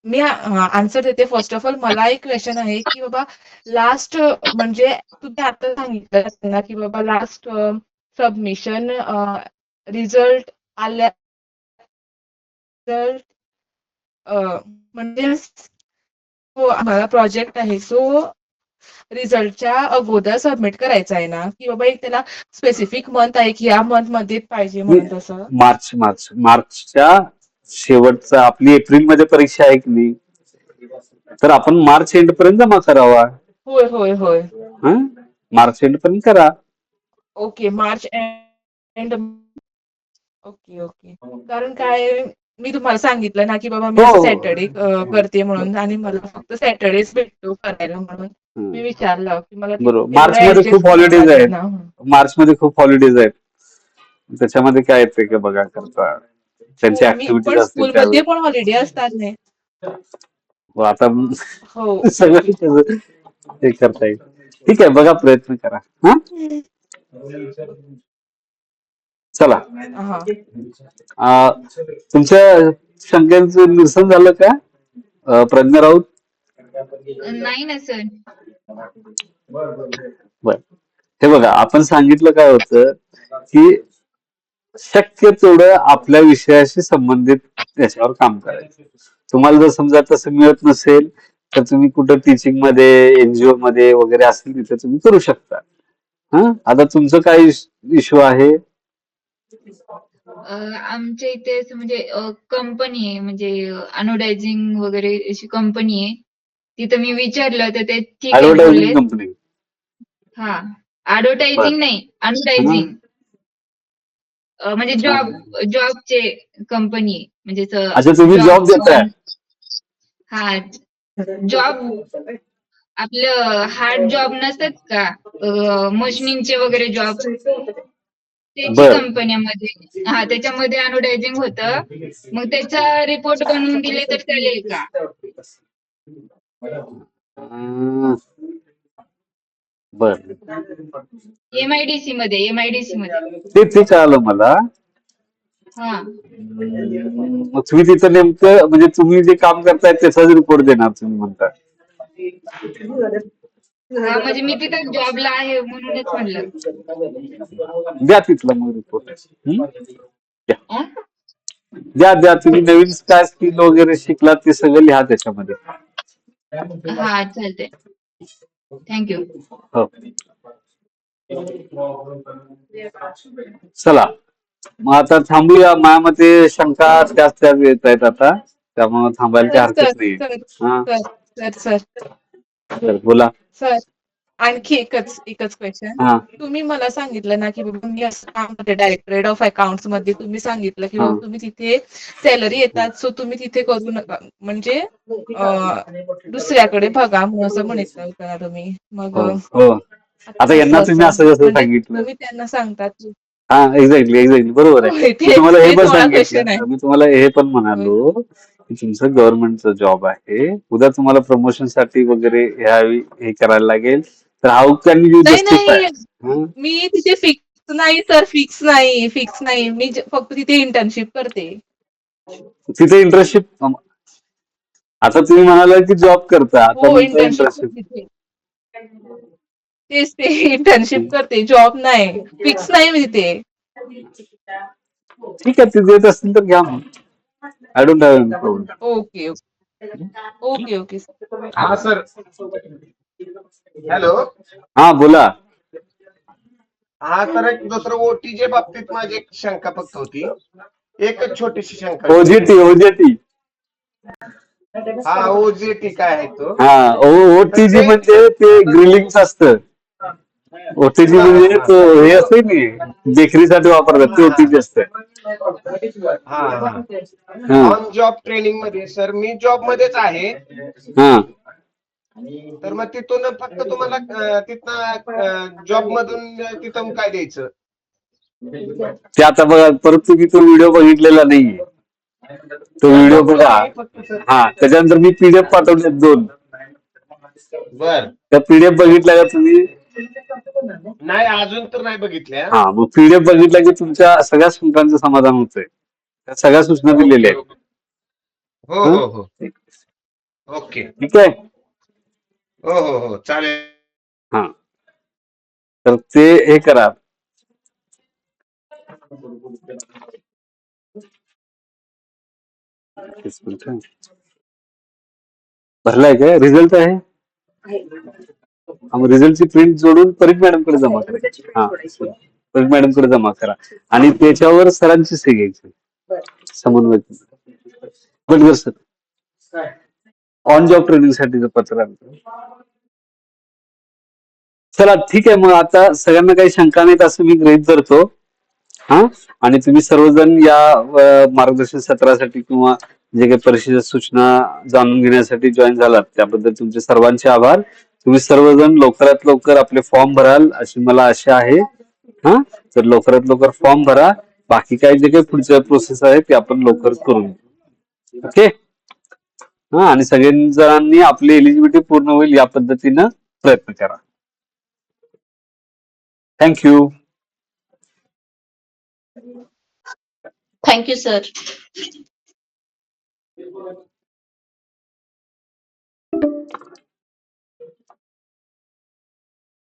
मी आन्सर देते. फर्स्ट ऑफ ऑल मला एक क्वेश्चन आहे की बाबा लास्ट, म्हणजे तुम्ही आता सांगितलं ना की बाबा लास्ट सबमिशन रिझल्ट आल्या, म्हणजे आम्हाला प्रोजेक्ट आहे, सो रिझल्टच्या अगोदर सबमिट करायचा आहे ना, की बाबा एक त्याला स्पेसिफिक मंथ आहे की या मंथ मध्ये पाहिजे म्हणून? तसं
मार्चच्या शेवटचा, आपली एप्रिल मध्ये परीक्षा आहे की नाही, तर आपण मार्च एंड पर्यंत जमा करावा.
होय होय होय.
मार्च एंड पर्यंत करा.
Okay, March end. Okay okay. कारण काय, मी तुम्हाला सांगितलं ना की बाबा मी सॅटर्डे करते म्हणून, आणि मला फक्त सॅटर्डेच भेटतो करायला, म्हणून मी विचारलं की मला
बरोबर. मार्च मध्ये खूप हॉलिडेज आहेत. मार्च मध्ये खूप हॉलिडेज आहेत, त्याच्यामध्ये काय येते का बघा करता, त्यांच्या ऍक्टिव्हिटीज असतील
स्कूलमध्ये पण हॉलिडे असतात नाही?
आता
हो.
सगळं त्याचं हे करता येईल. ठीक आहे, बघा प्रयत्न करा. हा, चला.
हा.
तुमच्या शंकेचं निरसन झालं का, प्रज्ञा राऊत?
नाही ना सर.
बर, हे बघा, आपण सांगितलं काय होतं की शक्य तेवढं आपल्या विषयाशी संबंधित त्याच्यावर काम करायचं. तुम्हाला जर समजा तसं मिळत नसेल तर तुम्ही कुठं टीचिंग मध्ये, एनजीओ मध्ये वगैरे असेल तिथे तुम्ही करू शकता. हा, आता तुमचं काय इश्यू आहे?
आमच्या इथे असं म्हणजे कंपनी आहे, म्हणजे अनोडायझिंग वगैरे अशी कंपनी आहे. तिथं मी विचारलं तर ते ठीक आहे बोलले.
Advertising company?
हा,
बर.
ऍडव्हर्टायझिंग नाही,
हा.
अनोडायझिंग. म्हणजे जॉबचे कंपनी आहे, म्हणजे
अच्छा, तुम्ही जॉब देताय?
हा, जॉब आपलं हार्ड जॉब नसतात का, मशिनिंगचे वगैरे जॉब, त्याची
बर.
कंपन्यामध्ये. हा, त्याच्यामध्ये अनोडायझिंग होतं. मग त्याचा रिपोर्ट बनवून दिले तर चालेल का?
बर,
एमआयडीसी मध्ये.
ते कळालं मला.
हा.
मग तुम्ही तिथं नेमकं म्हणजे तुम्ही जे काम करताय त्याचाच रिपोर्ट देणार तुम्ही म्हणता?
हा, म्हणजे मी तिथं जॉबला आहे म्हणूनच म्हणलं.
द्या तिथला मग रिपोर्ट.
अं?
द्या तुम्ही नवीन काय स्किल वगैरे शिकलात ते सगळं लिहा त्याच्यामध्ये.
हा, चालतंय. थँक्यू.
हो. चला, मग आता थांबूया. माझ्या मते शंका त्याच येत आहेत आता, त्यामुळे थांबायला काही
सर
हरकत नाही.
सर
हा,
सर सर सर
तर बोला.
सर आणखी एकच क्वेश्चन.
हा,
तुम्ही मला सांगितलं ना की बाबा मी असं काम करते डायरेक्टरेट ऑफ अकाउंट्स मध्ये, तुम्ही सांगितलं की
हा.
बाबा तुम्ही तिथे सॅलरी येतात, सो तुम्ही तिथे करू नका, म्हणजे दुसऱ्याकडे बघा म्हणून असं म्हणत होता ना तुम्ही. मग
हो हो.
आता
आता यांना
कसं
तुम्ही
असं,
असं कसं
म्हणजे
सांगितलं?
तुम्ही त्यांना सांगतात की
हा, एक्झॅक्टली बरोबर आहे.
होय,
मी तुम्हाला हे
तेच
पण
मला क्वेश्चन आहे.
सांगितलं, मी तुम्हाला हे पण
होय.
म्हणालो की तुमचं गव्हर्नमेंटचं जॉब आहे, उद्या तुम्हाला प्रमोशन साठी वगैरे हे करायला लागेल, तर हाऊ कॅन यू
नाही
जस्टिफाय?
नाही, मी तिथे फिक्स नाही सर, फिक्स नाही. मी फक्त तिथे इंटर्नशिप करते.
तिथे इंटर्नशिप, आता तुम्ही म्हणाला की जॉब करता, आता
हो,
म्हणता
इंटर्नशिप
इंटर्नशिप.
करते. तेच ते इंटर्नशिप करते, जॉब नाही, फिक्स नाही मी तिथे.
ठीक आहे, ते देत असतील तर घ्या मग. I don't have any problem.
Okay okay okay.
हा सर. हॅलो.
हा, बोला.
हा सर, एक दुसरं ओटीच्या बाबतीत माझी एक शंका फक्त होती, एकच छोटीशी शंका
ओजेटी.
विचारायची. हा, ओजीटी काय आहे तो?
हा, ओटीजी म्हणजे ते ग्रिलिंग असतं. ओटीजी म्हणजे तो हे असते ना, बेकरीसाठी वापरतात, ते ओटीजी असतं.
ऑन जॉब ट्रेनिंग मध्ये सर, मी जॉब मध्येच आहे.
हा,
तर मग तिथून फक्त तुम्हाला तिथनं जॉब मधून तिथून काय द्यायचं?
ते आता बघा, परत तुम्ही तो व्हिडिओ बघितलेला नाहीये. तो व्हिडिओ बघा. हा, त्याच्यानंतर मी पीडीएफ पाठवले 2.
बर.
त्या पीडीएफ बघितल्या का तुम्ही?
नाही, अजून तर नाही बघितल्या.
हा, मग पीडीएफ बघितला की तुमच्या सगळ्या शंकांचं समाधान होतंय. त्या सगळ्या सूचना दिलेल्या आहेत.
हो. ओके.
ठीक आहे.
हो, चालेल.
हा, तर ते हे करा. भरलाय काय? रिझल्ट आहे? रिझल्टची प्रिंट जोडून परीट मॅडमकडे जमा करायची. हा, परीट मॅडमकडे जमा करा आणि त्याच्यावर सरांची सही घ्यायची, समन्वय. बरोबर सर, ऑन जॉब ट्रेनिंग साठीचं पत्र आहे. चला, ठीक आहे. मग आता सगळ्यांना काही शंका नाहीत असं मी गृहीत धरतो. हा, आणि तुम्ही सर्वजण या मार्गदर्शन सत्रासाठी किंवा जे काही परीक्षेच्या सूचना जाणून घेण्यासाठी जॉईन झालात त्याबद्दल तुमचे सर्वांचे आभार. तुम्ही सर्वजण लवकरात लवकर आपले फॉर्म भराल अशी मला आशा आहे. हा, तर लवकरात लवकर फॉर्म भरा. बाकी काही जे काही पुढच्या प्रोसेस आहे ते आपण लवकर करू. ओके. हा, आणि सगळ्यांनी आपली एलिजिबिलिटी पूर्ण होईल या पद्धतीनं प्रयत्न करा. थँक्यू.
Thank you sir.